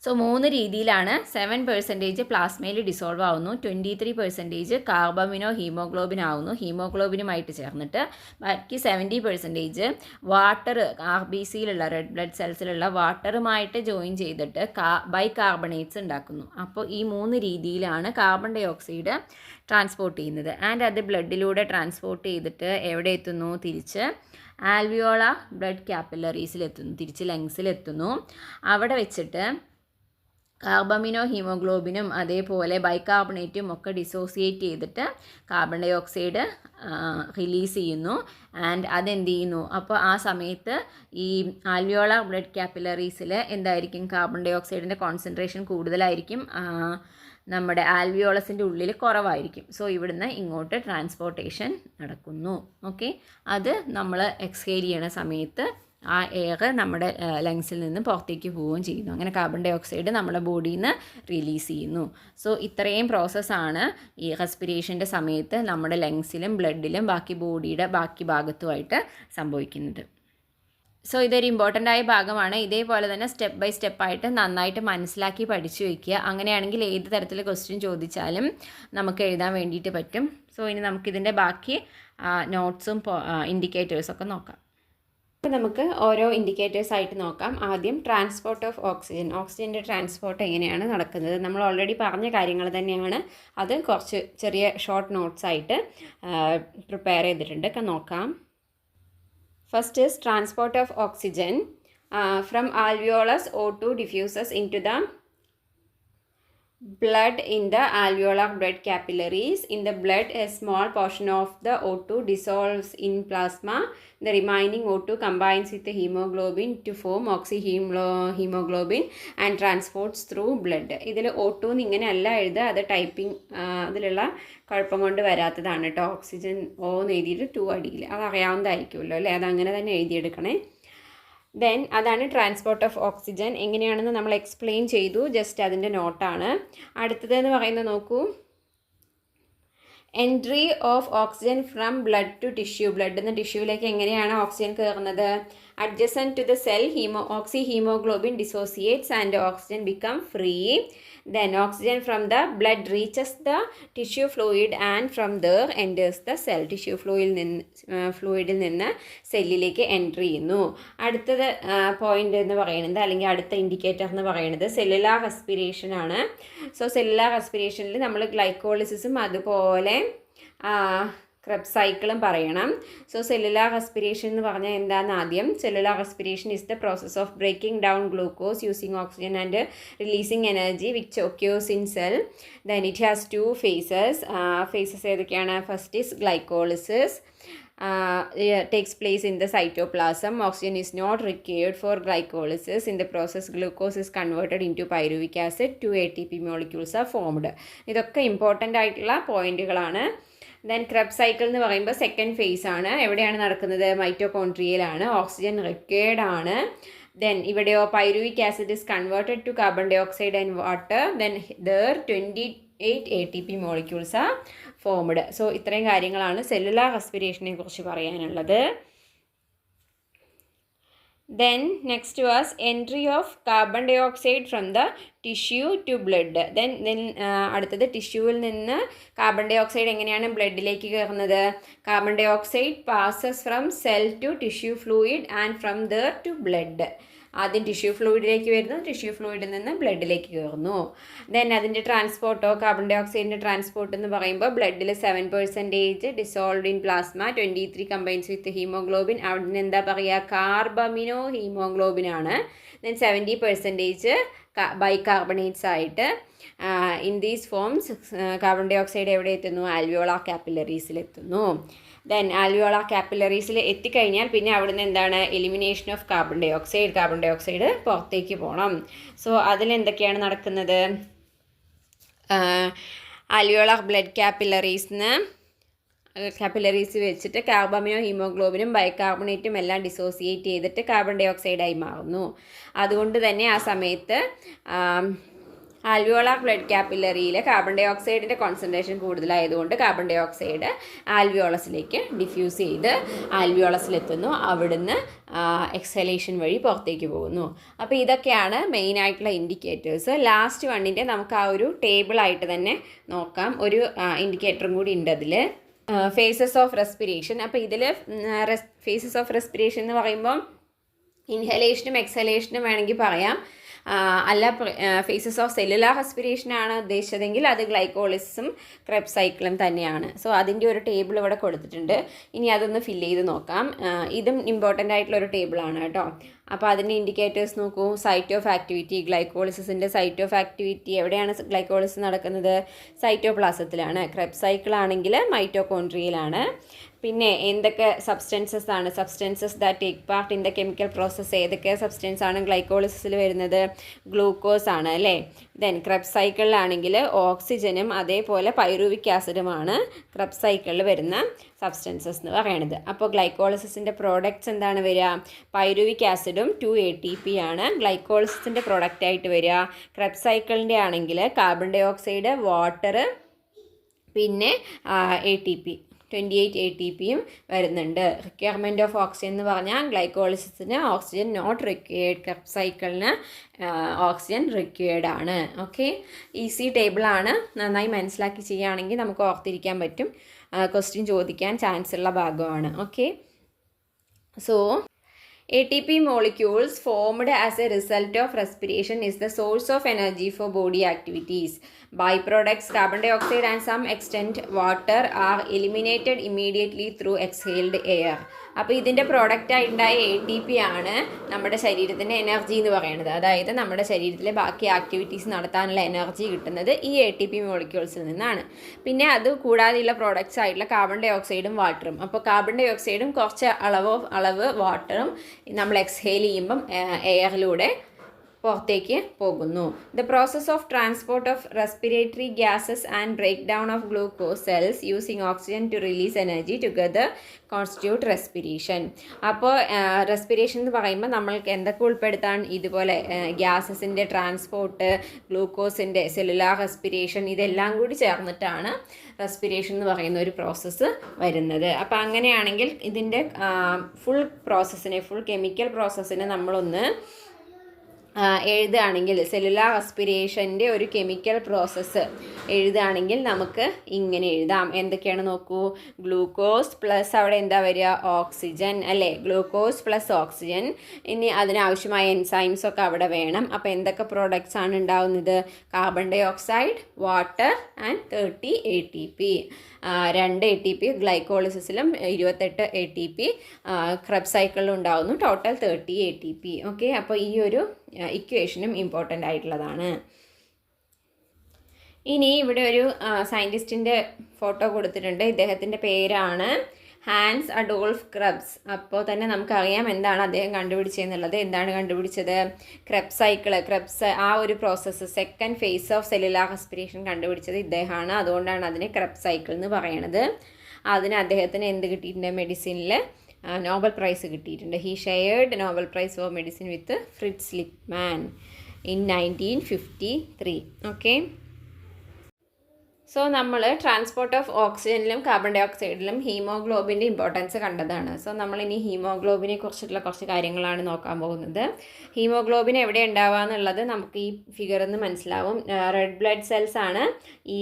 So 3 രീതിയിലാണ് 7% പ്ലാസ്മയിൽ ഡിസോൾവ് ആവുന്നു, 23% കാർബമിനോ ഹീമോഗ്ലോബിൻ ആവുന്നു ഹീമോഗ്ലോബിനുമായിട്ട് ചേർന്നിട്ട്, ബാക്കി 70% വാട്ടർ RBCയിലുള്ള റെഡ് ബ്ലഡ് സെൽസിലുള്ള വാട്ടറുമായിട്ട് ജോയിൻ ചെയ്തിട്ട് ബൈകാർബണേറ്റ്സ് ഉണ്ടാക്കുന്നു. അപ്പോൾ ഈ 3 രീതിയിലാണ് കാർബൺ ഡൈ ഓക്സൈഡ് ട്രാൻസ്പോർട്ട് ചെയ്യുന്നത്. ആൻഡ് അത് ബ്ലഡിലൂടെ ട്രാൻസ്പോർട്ട് ചെയ്തിട്ട് എവിടെ എത്തുന്നു? തിരിച്ച് ആൽവിയോള ബ്ലഡ് കാപ്പിലറീസിലെത്തുന്നു, തിരിച്ച് ലങ്സിലെത്തുന്നു. അവിടെ വെച്ചിട്ട് കാർബമിനോ ഹീമോഗ്ലോബിനും അതേപോലെ ബൈകാർബണേറ്റും ഒക്കെ ഡിസോസിയേറ്റ് ചെയ്തിട്ട് കാർബൺ ഡൈ ഓക്സൈഡ് റിലീസ് ചെയ്യുന്നു. ആൻഡ് അതെന്ത് ചെയ്യുന്നു, അപ്പോൾ ആ സമയത്ത് ഈ ആൽവിയോളാർ ബ്ലഡ് കാപ്പിലറീസിൽ എന്തായിരിക്കും, കാർബൺ ഡൈ ഓക്സൈഡിൻ്റെ കോൺസെൻട്രേഷൻ കൂടുതലായിരിക്കും, നമ്മുടെ ആൽവിയോളസിൻ്റെ ഉള്ളിൽ കുറവായിരിക്കും. സോ ഇവിടുന്ന് ഇങ്ങോട്ട് ട്രാൻസ്പോർട്ടേഷൻ നടക്കുന്നു. ഓക്കെ, അത് നമ്മൾ എക്സ്ഹേൽ ചെയ്യണ സമയത്ത് ആ എയർ നമ്മുടെ ലങ്സിൽ നിന്ന് പുറത്തേക്ക് പോവുകയും ചെയ്യുന്നു. അങ്ങനെ കാർബൺ ഡൈ ഓക്സൈഡ് നമ്മുടെ ബോഡിയിൽ നിന്ന് റിലീസ് ചെയ്യുന്നു. സോ ഇത്രയും പ്രോസസ്സാണ് ഈ റെസ്പിറേഷൻ്റെ സമയത്ത് നമ്മുടെ ലങ്സിലും ബ്ലഡിലും ബാക്കി ബോഡിയുടെ ബാക്കി ഭാഗത്തുമായിട്ട് സംഭവിക്കുന്നത്. സോ ഇതൊരു ഇമ്പോർട്ടൻ്റ് ആയ ഭാഗമാണ്. ഇതേപോലെ തന്നെ സ്റ്റെപ്പ് ബൈ സ്റ്റെപ്പായിട്ട് നന്നായിട്ട് മനസ്സിലാക്കി പഠിച്ചു വയ്ക്കുക. അങ്ങനെയാണെങ്കിൽ ഏത് തരത്തിൽ ക്വസ്റ്റ്യൻ ചോദിച്ചാലും നമുക്ക് എഴുതാൻ വേണ്ടിയിട്ട് പറ്റും. സോ ഇനി നമുക്കിതിൻ്റെ ബാക്കി നോട്ട്സും ഇൻഡിക്കേറ്റേഴ്സൊക്കെ നോക്കാം. അപ്പോൾ നമുക്ക് ഓരോ ഇൻഡിക്കേറ്റേഴ്സ് ആയിട്ട് നോക്കാം. ആദ്യം ട്രാൻസ്പോർട്ട് ഓഫ് ഓക്സിജൻ. ഓക്സിജൻ്റെ ട്രാൻസ്പോർട്ട് എങ്ങനെയാണ് നടക്കുന്നത്? നമ്മൾ ഓൾറെഡി പറഞ്ഞ കാര്യങ്ങൾ തന്നെയാണ്. അത് കുറച്ച് ചെറിയ ഷോർട്ട് നോട്ട്സ് ആയിട്ട് പ്രിപ്പയർ ചെയ്തിട്ടുണ്ട്, നോക്കാം. First is transport of oxygen from alveolus O2 diffuses into the blood in the alveolar blood capillaries. In the blood, a small portion of the O2 dissolves in plasma. The remaining O2 combines with the hemoglobin to form oxyhemoglobin and transports through blood. ഇതിൽ O2 ഇങ്ങനെ അല്ല എഴുതുക, അത് typing അതിലുള്ള കുഴപ്പം കൊണ്ട് വരാത്തതാണ് കേട്ടോ. Oxygen O എന്ന് എഴുതിയിട്ട് 2 അടിയിൽ, അത് അറിയാവുന്നതായിരിക്കുമല്ലോ അല്ലേ, അതങ്ങനെ തന്നെ എഴുതിയെടുക്കണേ. ദെൻ അതാണ് ട്രാൻസ്പോർട്ട് ഓഫ് ഓക്സിജൻ. എങ്ങനെയാണെന്ന് നമ്മൾ എക്സ്പ്ലെയിൻ ചെയ്തു, ജസ്റ്റ് അതിൻ്റെ നോട്ടാണ്. അടുത്തതെന്ന് പറയുന്നത് നോക്കൂ, entry of oxygen from blood to tissue. ബ്ലഡിൽ നിന്ന് ടിഷ്യൂവിലേക്ക് എങ്ങനെയാണ് ഓക്സിജൻ കയറുന്നത്? adjacent to the cell, oxyhemoglobin dissociates and oxygen become free. Then oxygen from the blood reaches the tissue fluid and from there enters the cell. Tissue fluidil നിന്ന് സെല്ലിലേക്ക് entry ചെയ്യുന്നു. അടുത്തത് point എന്ന് പറയുന്നത്, അല്ലെങ്കിൽ അടുത്ത ഇൻഡിക്കേറ്റർ എന്ന് പറയുന്നത് സെല്ലുലാർ റെസ്പിറേഷൻ ആണ്. സോ സെല്ലുലാർ റെസ്പിറേഷനിൽ നമ്മൾ ഗ്ലൈക്കോളിസിസും അതുപോലെ ക്രെബ്സ് സൈക്കിളും പറയണം. സോ സെല്ലുലാർ റെസ്പിറേഷൻ എന്ന് പറഞ്ഞാൽ എന്താണെന്ന് ആദ്യം. Cellular respiration is the process of breaking down glucose using oxygen and releasing energy which occurs in cell. Then it has 2 phases. Phases ഏതൊക്കെയാണ്? First is glycolysis. Takes place in the cytoplasm. Oxygen is not required for glycolysis. In the process, glucose is converted into pyruvic acid. 2 ATP molecules are formed. ഇതൊക്കെ important ആയിട്ടുള്ള പോയിന്റുകളാണ്. Then Krebs cycle എന്ന് പറയുമ്പോൾ second phase ആണ്. എവിടെയാണ് നടക്കുന്നത്? മൈറ്റോകോൺട്രിയയിലാണ്. Oxygen required ആണ്. ദെൻ ഇവിടെയോ pyruvic acid is converted to carbon dioxide and water. Then there 28 ATP molecules are formed. So ഇത്രയും കാര്യങ്ങളാണ് സെല്ലുലാർ റെസ്പിറേഷനെ കുറിച്ച് പറയാനുള്ളത്. Then next was entry of carbon dioxide from the tissue to blood. Then അടുത്തത് ടിഷ്യൂവിൽ നിന്ന് carbon dye oxide എങ്ങനെയാണ് ബ്ലഡിലേക്ക് കയറുന്നത്? Carbon dioxide passes from cell to tissue fluid and from there to blood. ആദ്യം tissue ഫ്ലൂയിഡിലേക്ക് വരുന്നു, tissue ഫ്ലൂയിഡിൽ നിന്ന് ബ്ലഡിലേക്ക് കയറുന്നു. ദെൻ അതിൻ്റെ ട്രാൻസ്പോർട്ടോ കാർബൺ ഡൈ ഓക്സൈഡിൻ്റെ ട്രാൻസ്പോർട്ട് എന്ന് പറയുമ്പോൾ ബ്ലഡിൽ 7% dissolved in plasma, 23 combines with haemoglobin. അവിടെ നിന്ന് എന്താ പറയുക? കാർബമിനോ ഹീമോഗ്ലോബിൻ ആണ്. ദെൻ 70% ബൈകാർബണേറ്റ്സ് ആയിട്ട്. In these forms carbon dioxide എവിടെ എത്തുന്നു? ആൽവിയോളാർ കാപ്പിലറീസിൽ എത്തുന്നു. ദെൻ ആൽവിയോളാർ കാപ്പിലറീസിൽ എത്തിക്കഴിഞ്ഞാൽ പിന്നെ അവിടുന്ന് എന്താണ്? Elimination of carbon dioxide. Carbon dioxide പുറത്തേക്ക് പോകണം. സോ അതിലെന്തൊക്കെയാണ് നടക്കുന്നത്? ആൽവിയോളാർ ബ്ലഡ് കാപ്പിലറീസ് വെച്ചിട്ട് കാർബമിനോ ഹീമോഗ്ലോബിനും ബൈകാർബണേറ്റും എല്ലാം ഡിസോസിയേറ്റ് ചെയ്തിട്ട് കാർബൺ ഡൈ ഓക്സൈഡായി മാറുന്നു. അതുകൊണ്ട് തന്നെ ആ സമയത്ത് ആൽവിയോളാർ ബ്ലഡ് കാപ്പിലറിയിൽ കാർബൺ ഡൈ ഓക്സൈഡിൻ്റെ കോൺസെൻട്രേഷൻ കൂടുതലായതുകൊണ്ട് കാർബൺ ഡൈ ഓക്സൈഡ് ആൽവിയോളസിലേക്ക് ഡിഫ്യൂസ് ചെയ്ത് ആൽവിയോളസിലെത്തുന്നു. അവിടുന്ന് എക്സലേഷൻ വഴി പുറത്തേക്ക് പോകുന്നു. അപ്പോൾ ഇതൊക്കെയാണ് മെയിനായിട്ടുള്ള ഇൻഡിക്കേറ്റേഴ്സ്. ലാസ്റ്റ് വണ്ണിൻ്റെ നമുക്ക് ആ ഒരു ടേബിളായിട്ട് തന്നെ നോക്കാം. ഒരു ഇൻഡിക്കേറ്ററും കൂടി ഉണ്ട് അതിൽ, ഫേസസ് ഓഫ് റെസ്പിറേഷൻ. അപ്പോൾ ഇതിൽ ഫേസസ് ഓഫ് റെസ്പിറേഷൻ എന്ന് പറയുമ്പം ഇൻഹലേഷനും എക്സലേഷനും വേണമെങ്കിൽ പറയാം. അല്ല ഫേസസ് ഓഫ് സെല്ലുലാർ റെസ്പിറേഷനാണ് ഉദ്ദേശിച്ചതെങ്കിൽ അത് ഗ്ലൈക്കോളിസിസും ക്രെബ്സ് സൈക്കിളും തന്നെയാണ്. സോ അതിൻ്റെ ഒരു ടേബിൾ ഇവിടെ കൊടുത്തിട്ടുണ്ട്. ഇനി അതൊന്ന് ഫില്ല് ചെയ്ത് നോക്കാം. ഇതും ഇമ്പോർട്ടൻ്റ് ആയിട്ടുള്ളൊരു ടേബിളാണ് കേട്ടോ. അപ്പോൾ അതിൻ്റെ ഇൻഡിക്കേറ്റേഴ്സ് നോക്കൂ. സൈറ്റ് ഓഫ് ആക്ടിവിറ്റി, ഗ്ലൈക്കോളിസിൻ്റെ സൈറ്റ് ഓഫ് ആക്ടിവിറ്റി എവിടെയാണ് ഗ്ലൈക്കോളിസിസ് നടക്കുന്നത്? സൈറ്റോപ്ലാസത്തിലാണ്. ക്രെബ്സ് സൈക്കിൾ ആണെങ്കിൽ മൈറ്റോകോൺട്രിയയിലാണ്. പിന്നെ എന്തൊക്കെ സബ്സ്റ്റൻസസ് ആണ്? Substances that take part in the chemical process. ഏതൊക്കെ സബ്സ്റ്റൻസ് ആണ് ഗ്ലൈക്കോളിസിസിൽ വരുന്നത്? ഗ്ലൂക്കോസ് ആണ് അല്ലേ. ദെൻ ക്രെബ്സ് സൈക്കിളിലാണെങ്കിൽ ഓക്സിജനും അതേപോലെ പൈറുവിക് ആസിഡുമാണ് ക്രെബ്സ് സൈക്കിളിൽ വരുന്ന സബ്സ്റ്റൻസസ് എന്ന് പറയുന്നത്. അപ്പോൾ ഗ്ലൈക്കോളിസിസിൻ്റെ പ്രോഡക്റ്റ്സ് എന്താണ് വരിക? പൈറുവിക് ആസിഡും 2 ATP ആണ് ഗ്ലൈക്കോളിസിസിൻ്റെ പ്രോഡക്റ്റ് ആയിട്ട് വരിക. ക്രെബ്സ് സൈക്കിളിൻ്റെ ആണെങ്കിൽ കാർബൺ ഡൈ ഓക്സൈഡ്, വാട്ടർ, പിന്നെ ATP 28 ATPയും വരുന്നുണ്ട്. റിക്വയർമെൻറ്റ് ഓഫ് ഓക്സിജൻ എന്ന് പറഞ്ഞാൽ ഗ്ലൈക്കോളിസിസിന് ഓക്സിജൻ നോട്ട് റിക്വയർഡ്, ക്രെബ്സ് സൈക്കിളിന് ഓക്സിജൻ റിക്വയർഡ് ആണ്. ഓക്കെ, ഈസി ടേബിളാണ്. നന്നായി മനസ്സിലാക്കി ചെയ്യുകയാണെങ്കിൽ നമുക്ക് ഓർത്തിരിക്കാൻ പറ്റും. ക്വസ്റ്റ്യൻ ചോദിക്കാൻ ചാൻസ് ഉള്ള ഭാഗമാണ്. Okay, so ATP molecules formed as a result of respiration is the source of energy for body activities. Byproducts, carbon dioxide and some extent water are eliminated immediately through exhaled air. അപ്പോൾ ഇതിൻ്റെ പ്രോഡക്റ്റായിട്ടുണ്ടായ ATP ആണ് നമ്മുടെ ശരീരത്തിൻ്റെ energy എന്ന് പറയുന്നത്. അതായത് നമ്മുടെ ശരീരത്തിലെ ബാക്കി ആക്ടിവിറ്റീസ് നടത്താനുള്ള എനർജി കിട്ടുന്നത് ഈ ATP മോളിക്യൂൾസിൽ നിന്നാണ്. പിന്നെ അത് കൂടാതെയുള്ള പ്രോഡക്റ്റ്സ് ആയിട്ടുള്ള കാർബൺ ഡൈ ഓക്സൈഡും വാട്ടറും. അപ്പോൾ കാർബൺ ഡൈ ഓക്സൈഡും കുറച്ച് അളവ് വാട്ടറും നമ്മൾ എക്സ്ഹെയിൽ ചെയ്യുമ്പം എയറിലൂടെ പുറത്തേക്ക് പോകുന്നു. The process of transport of respiratory gases and break down of glucose cells using oxygen to release energy together constitute respiration. അപ്പോൾ റെസ്പിറേഷൻ എന്ന് പറയുമ്പോൾ നമ്മൾക്ക് എന്തൊക്കെ ഉൾപ്പെടുത്താൻ? ഇതുപോലെ ഗ്യാസസിൻ്റെ ട്രാൻസ്പോർട്ട്, ഗ്ലൂക്കോസിൻ്റെ സെല്ലുലാർ റെസ്പിറേഷൻ, ഇതെല്ലാം കൂടി ചേർന്നിട്ടാണ് റെസ്പിറേഷൻ എന്ന് പറയുന്ന ഒരു പ്രോസസ്സ് വരുന്നത്. അപ്പോൾ അങ്ങനെയാണെങ്കിൽ ഇതിൻ്റെ ഫുൾ കെമിക്കൽ പ്രോസസ്സിനെ നമ്മളൊന്ന് എഴുതുകയാണെങ്കിൽ, സെല്ലുലാർ റെസ്പിറേഷൻ്റെ ഒരു കെമിക്കൽ പ്രോസസ്സ് എഴുതുകയാണെങ്കിൽ നമുക്ക് ഇങ്ങനെ എഴുതാം. എന്തൊക്കെയാണ് നോക്കൂ. ഗ്ലൂക്കോസ് പ്ലസ് അവിടെ എന്താ വരിക? ഓക്സിജൻ അല്ലേ. Glucose plus oxygen. ഇനി അതിനാവശ്യമായ എൻസൈംസ് ഒക്കെ അവിടെ വേണം. അപ്പോൾ എന്തൊക്കെ പ്രോഡക്റ്റ്സ് ആണ് ഉണ്ടാവുന്നത്? Carbon dioxide, water and 30 ATP. 2 ATP ഗ്ലൈക്കോളിസിസിലും 28 ATP ക്രെബ്സ് സൈക്കിളിലും ഉണ്ടാവുന്നു. Total 30 ATP. ഓക്കെ, അപ്പോൾ ഈ ഒരു ഇക്വേഷനും ഇമ്പോർട്ടൻ്റ് ആയിട്ടുള്ളതാണ്. ഇനി ഇവിടെ ഒരു സയൻറ്റിസ്റ്റിൻ്റെ ഫോട്ടോ കൊടുത്തിട്ടുണ്ട്. ഇദ്ദേഹത്തിൻ്റെ പേരാണ് ഹാൻസ് അഡോൾഫ് ക്രെബ്സ്. അപ്പോൾ തന്നെ നമുക്കറിയാം എന്താണ് അദ്ദേഹം കണ്ടുപിടിച്ചതെന്നുള്ളത്. എന്താണ് കണ്ടുപിടിച്ചത്? ക്രെബ്സ് ആ ഒരു process, second phase of cellular respiration കണ്ടുപിടിച്ചത് ഇദ്ദേഹമാണ്. അതുകൊണ്ടാണ് അതിനെ ക്രെബ്സ് സൈക്കിൾ എന്ന് പറയണത്. അതിന് അദ്ദേഹത്തിന് എന്ത് കിട്ടിയിട്ടുണ്ട്? മെഡിസിനിൽ നോബൽ പ്രൈസ് കിട്ടിയിട്ടുണ്ട്. He shared Nobel prize for medicine with Fritz Lipmann in 1953. Okay, so നമ്മൾ ട്രാൻസ്പോർട്ട് ഓഫ് ഓക്സിജനിലും കാർബൺ ഡൈ ഓക്സൈഡിലും ഹീമോഗ്ലോബിൻ്റെ ഇമ്പോർട്ടൻസ് കണ്ടതാണ്. സോ നമ്മളിനി ഹീമോഗ്ലോബിനെ കുറിച്ചിട്ടുള്ള കുറച്ച് കാര്യങ്ങളാണ് നോക്കാൻ പോകുന്നത്. ഹീമോഗ്ലോബിൻ എവിടെ ഉണ്ടാവുക എന്നുള്ളത് നമുക്ക് ഈ ഫിഗറിൽ നിന്ന് മനസ്സിലാവും. റെഡ് ബ്ലഡ് സെൽസ് ആണ് ഈ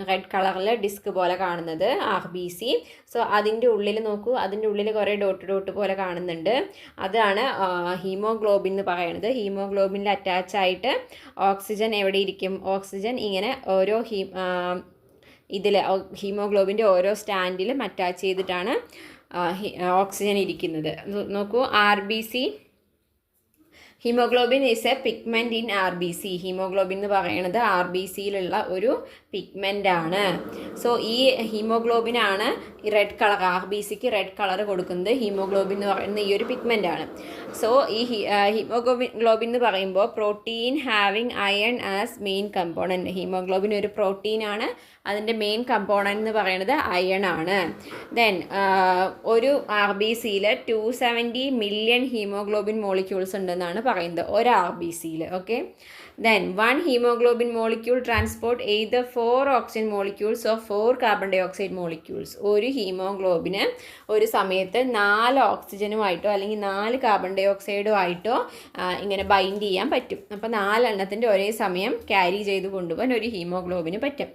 റെഡ് കളറിൽ ഡിസ്ക് പോലെ കാണുന്നത്, RBC. സോ അതിൻ്റെ ഉള്ളിൽ നോക്കൂ, അതിൻ്റെ ഉള്ളിൽ കുറേ ഡോട്ട് പോലെ കാണുന്നുണ്ട്. അതാണ് ഹീമോഗ്ലോബിൻ എന്ന് പറയുന്നത്. ഹീമോഗ്ലോബിനിൽ അറ്റാച്ചായിട്ട് ഓക്സിജൻ എവിടെ ഇരിക്കും? ഓക്സിജൻ ഇങ്ങനെ ഓരോ ഇതിൽ ഹീമോഗ്ലോബിൻ്റെ ഓരോ സ്റ്റാൻഡിലും അറ്റാച്ച് ചെയ്തിട്ടാണ് ഓക്സിജൻ ഇരിക്കുന്നത്. നോക്കൂ, RBC haemoglobin is A pigment in RBC. Haemoglobin എന്ന് പറയുന്നത് RBCയിലുള്ള ഒരു പിഗ്മെൻ്റ് ആണ്. സോ ഈ ഹീമോഗ്ലോബിനാണ് ഈ റെഡ് കളർ, RBCക്ക് റെഡ് കളർ കൊടുക്കുന്നത് ഹീമോഗ്ലോബിൻ എന്ന് പറയുന്ന ഈ ഒരു പിഗ്മെൻ്റ് ആണ്. സോ ഈ ഹീമോഗ്ലോബിൻ എന്ന് പറയുമ്പോൾ protein having iron as main component. Haemoglobin ഒരു പ്രോട്ടീനാണ്, അതിൻ്റെ മെയിൻ കമ്പോണൻറ്റ് എന്ന് പറയുന്നത് അയൺ ആണ്. ദെൻ ഒരു RBCയിൽ 270 മില്യൺ ഹീമോഗ്ലോബിൻ മോളിക്യൂൾസ് ഉണ്ടെന്നാണ് പറയുന്നത് ഒരു RBCയിൽ. Okay, then 1 haemoglobin molecule transport either 4 oxygen molecules or 4 carbon dioxide molecules. ഒരു ഹീമോഗ്ലോബിന് ഒരു സമയത്ത് 4 ഓക്സിജനുമായിട്ടോ അല്ലെങ്കിൽ 4 കാർബൺ ഡൈ ഓക്സൈഡുമായിട്ടോ ഇങ്ങനെ ബൈൻഡ് ചെയ്യാൻ പറ്റും. അപ്പോൾ 4 എണ്ണത്തിൻ്റെ ഒരേ സമയം ക്യാരി ചെയ്ത് കൊണ്ടുപോകാൻ ഒരു ഹീമോഗ്ലോബിന് പറ്റും.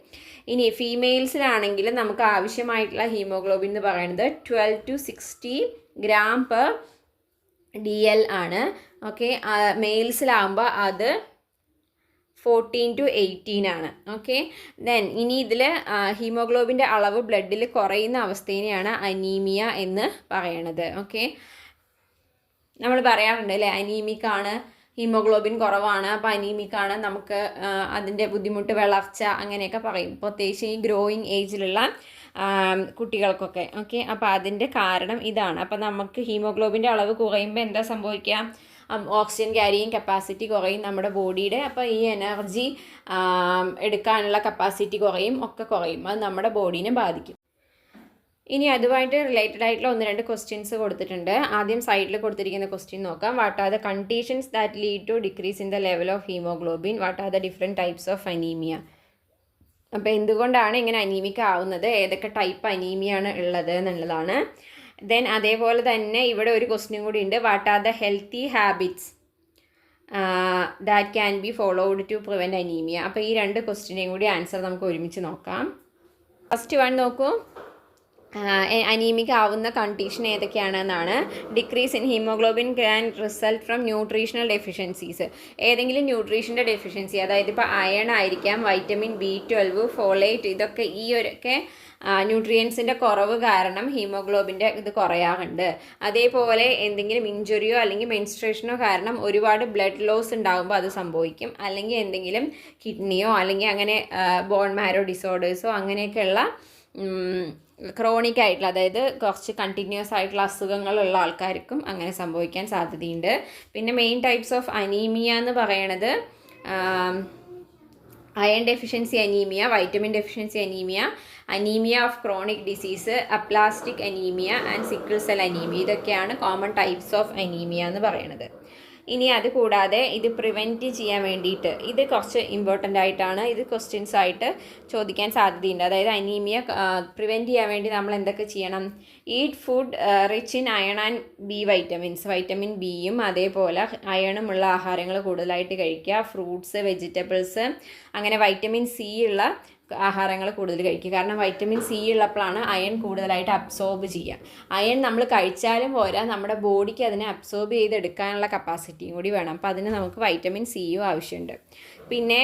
ഇനി ഫീമെയിൽസിലാണെങ്കിൽ നമുക്ക് ആവശ്യമായിട്ടുള്ള ഹീമോഗ്ലോബിൻ എന്ന് പറയുന്നത് 12 to 60 g/dl ആണ്. ഓക്കെ, മെയിൽസിലാകുമ്പോൾ അത് 14 to 18 ആണ്. ഓക്കെ, ദെൻ ഇനി ഇതിൽ ഹീമോഗ്ലോബിൻ്റെ അളവ് ബ്ലഡിൽ കുറയുന്ന അവസ്ഥയെയാണ് അനീമിയ എന്ന് പറയണത്. ഓക്കെ, നമ്മൾ പറയാറുണ്ട് അല്ലേ, അനീമിക്കാണ്, ഹീമോഗ്ലോബിൻ കുറവാണ്, അപ്പോൾ അനീമിക്കാണ്, നമുക്ക് അതിൻ്റെ ബുദ്ധിമുട്ട്, വളർച്ച അങ്ങനെയൊക്കെ പറയും, പ്രത്യേകിച്ച് ഈ ഗ്രോയിങ് ഏജിലുള്ള കുട്ടികൾക്കൊക്കെ. ഓക്കെ, അപ്പോൾ അതിൻ്റെ കാരണം ഇതാണ്. അപ്പോൾ നമുക്ക് ഹീമോഗ്ലോബിൻ്റെ അളവ് കുറയുമ്പോൾ എന്താ സംഭവിക്കുക? ഓക്സിജൻ ക്യാരിയിങ് കപ്പാസിറ്റി കുറയും നമ്മുടെ ബോഡിയുടെ. അപ്പോൾ ഈ എനർജി എടുക്കാനുള്ള കപ്പാസിറ്റി കുറയും, ഒക്കെ കുറയും. അത് നമ്മുടെ ബോഡീനെ ബാധിക്കും. ഇനി അതുമായിട്ട് റിലേറ്റഡ് ആയിട്ടുള്ള 1-2 ക്വസ്റ്റ്യൻസ് കൊടുത്തിട്ടുണ്ട്. ആദ്യം സൈഡിൽ കൊടുത്തിരിക്കുന്ന ക്വസ്റ്റ്യൻ നോക്കാം. What are the conditions that lead to decrease in the level of haemoglobin? What are the different types of anaemia? അപ്പോൾ എന്തുകൊണ്ടാണ് ഇങ്ങനെ അനീമിക് ആവുന്നത്, ഏതൊക്കെ ടൈപ്പ് അനീമിയാണ് ഉള്ളത് എന്നുള്ളതാണ്. ദെൻ അതേപോലെ തന്നെ ഇവിടെ ഒരു ക്വസ്റ്റ്യൻ കൂടി ഉണ്ട്. What are the healthy habits that can be followed to prevent anaemia? അപ്പോൾ ഈ 2 ക്വസ്റ്റ്യനെയും കൂടി ആൻസർ നമുക്ക് ഒരുമിച്ച് നോക്കാം. ഫസ്റ്റ് വൺ നോക്കൂ. അനീമിക് ആവുന്ന കണ്ടീഷൻ ഏതൊക്കെയാണെന്നാണ്. Decrease in haemoglobin can result from nutritional deficiencies. ഏതെങ്കിലും ന്യൂട്രീഷൻ്റെ ഡെഫിഷ്യൻസി, അതായത് ഇപ്പോൾ അയൺ ആയിരിക്കാം, വൈറ്റമിൻ B12, ഫോളേറ്റ്, ഇതൊക്കെ ഈ ഒക്കെ ന്യൂട്രിയൻസിൻ്റെ കുറവ് കാരണം ഹീമോഗ്ലോബിൻ്റെ ഇത് കുറയാറുണ്ട്. അതേപോലെ എന്തെങ്കിലും ഇഞ്ചുറിയോ അല്ലെങ്കിൽ മെൻസ്ട്രേഷനോ കാരണം ഒരുപാട് ബ്ലഡ് ലോസ് ഉണ്ടാകുമ്പോൾ അത് സംഭവിക്കും. അല്ലെങ്കിൽ എന്തെങ്കിലും കിഡ്നിയോ അല്ലെങ്കിൽ അങ്ങനെ ബോൺ മാരോ ഡിസോർഡേഴ്സോ അങ്ങനെയൊക്കെയുള്ള ക്രോണിക് ആയിട്ടുള്ള, അതായത് കുറച്ച് കണ്ടിന്യൂസ് ആയിട്ടുള്ള അസുഖങ്ങളുള്ള ആൾക്കാർക്കും അങ്ങനെ സംഭവിക്കാൻ സാധ്യതയുണ്ട്. പിന്നെ മെയിൻ ടൈപ്സ് ഓഫ് അനീമിയ എന്ന് പറയണത് iron deficiency anaemia, vitamin deficiency anaemia, anaemia of chronic disease, aplastic anaemia and sickle cell anaemia. ഇതൊക്കെയാണ് കോമൺ ടൈപ്സ് ഓഫ് അനീമിയ എന്ന് പറയുന്നത്. ഇനി അത് കൂടാതെ ഇത് പ്രിവെൻറ്റ് ചെയ്യാൻ വേണ്ടിയിട്ട്, ഇത് കുറച്ച് ഇമ്പോർട്ടൻ്റ് ആയിട്ടാണ്, ഇത് ക്വസ്റ്റ്യൻസ് ആയിട്ട് ചോദിക്കാൻ സാധ്യതയുണ്ട്. അതായത് അനീമിയ പ്രിവെൻറ്റ് ചെയ്യാൻ വേണ്ടി നമ്മൾ എന്തൊക്കെ ചെയ്യണം? Eat food rich in iron and B vitamins, vitamin ബിയും അതേപോലെ അയണുമുള്ള ആഹാരങ്ങൾ കൂടുതലായിട്ട് കഴിക്കുക. ഫ്രൂട്ട്സ്, വെജിറ്റബിൾസ്, അങ്ങനെ വൈറ്റമിൻ സി ഉള്ള ആഹാരങ്ങൾ കൂടുതൽ കഴിക്കുക. കാരണം വൈറ്റമിൻ സി ഉള്ളപ്പോഴാണ് അയൺ കൂടുതലായിട്ട് അബ്സോർബ് ചെയ്യുക. അയൺ നമ്മൾ കഴിച്ചാലും പോരാ, നമ്മുടെ ബോഡിക്ക് അതിനെ അബ്സോർബ് ചെയ്തെടുക്കാനുള്ള കപ്പാസിറ്റിയും കൂടി വേണം. അപ്പോൾ അതിന് നമുക്ക് വൈറ്റമിൻ സിയും ആവശ്യമുണ്ട്. പിന്നെ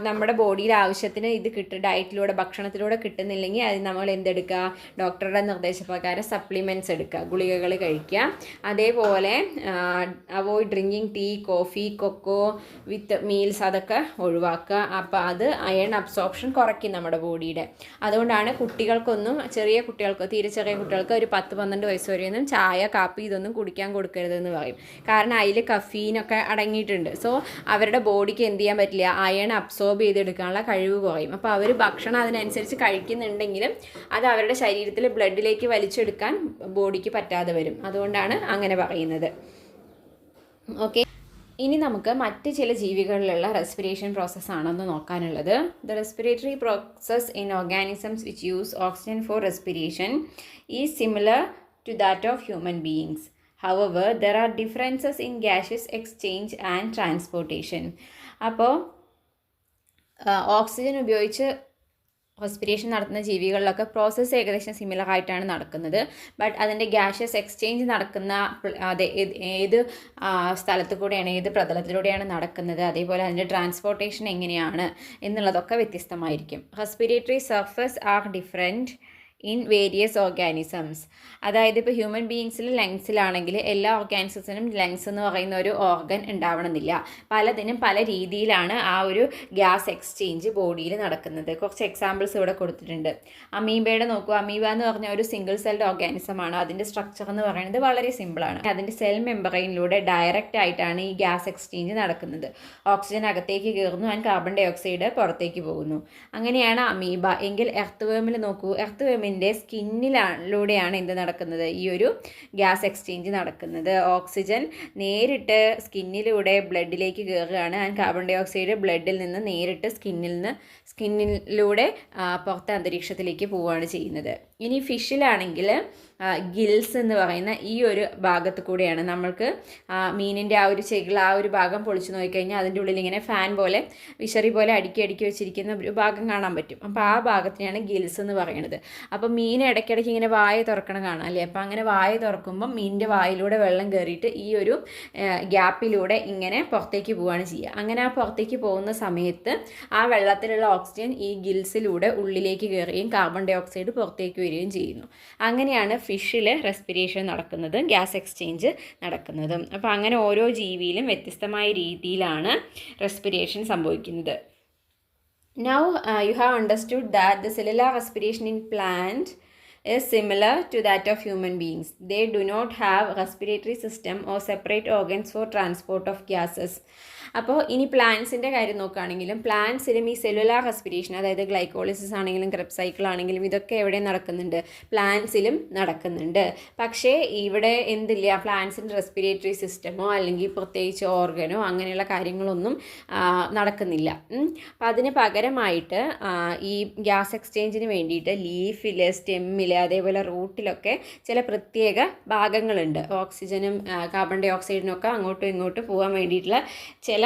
നമ്മുടെ ബോഡിയിൽ ആവശ്യത്തിന് ഇത് ഡയറ്റിലൂടെ, ഭക്ഷണത്തിലൂടെ കിട്ടുന്നില്ലെങ്കിൽ അത് നമ്മൾ എന്തെടുക്കുക? ഡോക്ടറുടെ നിർദ്ദേശപ്രകാരം സപ്ലിമെൻറ്റ്സ് എടുക്കുക, ഗുളികകൾ കഴിക്കുക. അതേപോലെ avoid drinking tea, coffee, cocoa with meals, അതൊക്കെ ഒഴിവാക്കുക. അപ്പോൾ അത് അയൺ അബ്സോർപ്ഷൻ കുറയ്ക്കും നമ്മുടെ ബോഡിയുടെ. അതുകൊണ്ടാണ് കുട്ടികൾക്കൊന്നും, ചെറിയ കുട്ടികൾക്ക്, തീരെ ചെറിയ കുട്ടികൾക്ക് ഒരു 10-12 വയസ്സ് വരെയൊന്നും ചായ, കാപ്പി ഇതൊന്നും കുടിക്കാൻ കൊടുക്കരുതെന്ന് പറയും. കാരണം അതിൽ കഫീനൊക്കെ അടങ്ങിയിട്ടുണ്ട്. സോ അവരുടെ ബോഡിക്ക് എന്ത് ചെയ്യാൻ പറ്റില്ല? അയൺ അബ്സോർബ് ചെയ്തെടുക്കാനുള്ള കഴിവ് കുറയും. അപ്പോൾ അവർ ഭക്ഷണം അതിനനുസരിച്ച് കഴിക്കുന്നുണ്ടെങ്കിലും അത് അവരുടെ ശരീരത്തിൽ ബ്ലഡിലേക്ക് വലിച്ചെടുക്കാൻ ബോഡിക്ക് പറ്റാതെ വരും. അതുകൊണ്ടാണ് അങ്ങനെ പറയുന്നത്. ഓക്കെ, ഇനി നമുക്ക് മറ്റ് ചില ജീവികളിലുള്ള റെസ്പിറേഷൻ പ്രോസസ്സാണെന്ന് നോക്കാനുള്ളത്. The respiratory process in organisms which use oxygen for respiration is similar to that of human beings. However, there are differences in gaseous exchange and transportation. അപ്പോൾ ഓക്സിജൻ ഉപയോഗിച്ച് റെസ്പിറേഷൻ നടത്തുന്ന ജീവികളിലൊക്കെ പ്രോസസ്സ് ഏകദേശം സിമിലർ ആയിട്ടാണ് നടക്കുന്നത്. But അതിൻ്റെ gaseous exchange നടക്കുന്ന ഏത് സ്ഥലത്തു കൂടെയാണ്, ഏത് പ്രതലത്തിലൂടെയാണ് നടക്കുന്നത്, അതേപോലെ അതിൻ്റെ ട്രാൻസ്പോർട്ടേഷൻ എങ്ങനെയാണ് എന്നുള്ളതൊക്കെ വ്യത്യസ്തമായിരിക്കും. Respiratory surface are different in various organisms. അതായത് ഇപ്പോൾ ഹ്യൂമൻ ബീയിങ്സിൽ ലങ്സിലാണെങ്കിൽ എല്ലാ ഓർഗാനിസത്തിനും ലങ്സ് എന്ന് പറയുന്ന ഒരു ഓർഗൻ ഉണ്ടാവണമെന്നില്ല. പലതിനും പല രീതിയിലാണ് ആ ഒരു ഗ്യാസ് എക്സ്ചേഞ്ച് ബോഡിയിൽ നടക്കുന്നത്. കുറച്ച് എക്സാമ്പിൾസ് ഇവിടെ കൊടുത്തിട്ടുണ്ട്. അമീബയുടെ നോക്കൂ. അമീബ എന്ന് പറഞ്ഞ ഒരു സിംഗിൾ സെൽഡ് ഓർഗാനിസമാണ്. അതിൻ്റെ സ്ട്രക്ചർ എന്ന് പറയുന്നത് വളരെ സിമ്പിളാണ്. അതിൻ്റെ സെൽ മെമ്പറൈനിലൂടെ ഡയറക്റ്റ് ആയിട്ടാണ് ഈ ഗ്യാസ് എക്സ്ചേഞ്ച് നടക്കുന്നത്. ഓക്സിജൻ അകത്തേക്ക് കയറുന്നു ആൻഡ് കാർബൺ ഡൈ ഓക്സൈഡ് പുറത്തേക്ക് പോകുന്നു. അങ്ങനെയാണ് അമീബ. എങ്കിൽ എർത്ത് വേമിൽ നോക്കൂ. എർത്ത് വേമിൻ്റെ സ്കിന്നിലൂടെയാണ് എന്ത് നടക്കുന്നത്? ഈ ഒരു ഗ്യാസ് എക്സ്ചേഞ്ച് നടക്കുന്നത്. ഓക്സിജൻ നേരിട്ട് സ്കിന്നിലൂടെ ബ്ലഡിലേക്ക് കയറുകയാണ് ആൻഡ് കാർബൺ ഡൈ ഓക്സൈഡ് ബ്ലഡിൽ നിന്ന് നേരിട്ട് സ്കിന്നിലൂടെ പുറത്തെ അന്തരീക്ഷത്തിലേക്ക് പോവുകയാണ് ചെയ്യുന്നത്. ഇനി ഫിഷിലാണെങ്കിൽ ഗിൽസ് എന്ന് പറയുന്ന ഈ ഒരു ഭാഗത്ത് കൂടെയാണ് നമ്മൾക്ക് മീനിൻ്റെ ആ ഒരു ചെകിൾ, ആ ഒരു ഭാഗം പൊളിച്ച് നോക്കിക്കഴിഞ്ഞാൽ അതിൻ്റെ ഉള്ളിൽ ഇങ്ങനെ ഫാൻ പോലെ, വിശറി പോലെ അടുക്കി വെച്ചിരിക്കുന്ന ഒരു ഭാഗം കാണാൻ പറ്റും. അപ്പോൾ ആ ഭാഗത്തിനാണ് ഗിൽസ് എന്ന് പറയുന്നത്. അപ്പോൾ മീൻ ഇടയ്ക്കിടയ്ക്ക് ഇങ്ങനെ വായ തുറക്കണം കാണാം അല്ലേ. അപ്പോൾ അങ്ങനെ വായ തുറക്കുമ്പം മീനിൻ്റെ വായിലൂടെ വെള്ളം കയറിയിട്ട് ഈ ഒരു ഗ്യാപ്പിലൂടെ ഇങ്ങനെ പുറത്തേക്ക് പോവുകയാണ് ചെയ്യുക. അങ്ങനെ ആ പുറത്തേക്ക് പോകുന്ന സമയത്ത് ആ വെള്ളത്തിലുള്ള ഓക്സിജൻ ഈ ഗിൽസിലൂടെ ഉള്ളിലേക്ക് കയറുകയും കാർബൺ ഡൈ ഓക്സൈഡ് പുറത്തേക്ക് വരികയും ചെയ്യുന്നു. അങ്ങനെയാണ് ഫിഷിൽ റെസ്പിറേഷൻ നടക്കുന്നതും ഗ്യാസ് എക്സ്ചേഞ്ച് നടക്കുന്നതും. അപ്പോൾ അങ്ങനെ ഓരോ ജീവിയിലും വ്യത്യസ്തമായ രീതിയിലാണ് റെസ്പിറേഷൻ സംഭവിക്കുന്നത്. Now you have understood that the cellular respiration in plant is similar to that of human beings. They do not have respiratory system or separate organs for transport of gases. അപ്പോൾ ഇനി പ്ലാന്റ്സിൻ്റെ കാര്യം നോക്കുകയാണെങ്കിലും പ്ലാന്റ്സിലും ഈ cellular respiration, അതായത് glycolysis ആണെങ്കിലും Krebs cycle ആണെങ്കിലും ഇതൊക്കെ എവിടെ നടക്കുന്നുണ്ട്? പ്ലാന്റ്സിലും നടക്കുന്നുണ്ട്. പക്ഷേ ഇവിടെ എന്തില്ല, പ്ലാന്റ്സിൻ്റെ റെസ്പിറേറ്ററി സിസ്റ്റമോ അല്ലെങ്കിൽ പ്രത്യേകിച്ച് ഓർഗനോ അങ്ങനെയുള്ള കാര്യങ്ങളൊന്നും നടക്കുന്നില്ല. അപ്പോൾ അതിന് പകരമായിട്ട് ഈ ഗ്യാസ് എക്സ്ചേഞ്ചിന് വേണ്ടിയിട്ട് ലീഫിൽ, സ്റ്റെമ്മിൽ, അതേപോലെ റൂട്ടിലൊക്കെ ചില പ്രത്യേക ഭാഗങ്ങളുണ്ട്. ഓക്സിജനും കാർബൺ ഡൈ ഓക്സൈഡിനും ഒക്കെ അങ്ങോട്ടും ഇങ്ങോട്ടും പോകാൻ വേണ്ടിയിട്ടുള്ള ചില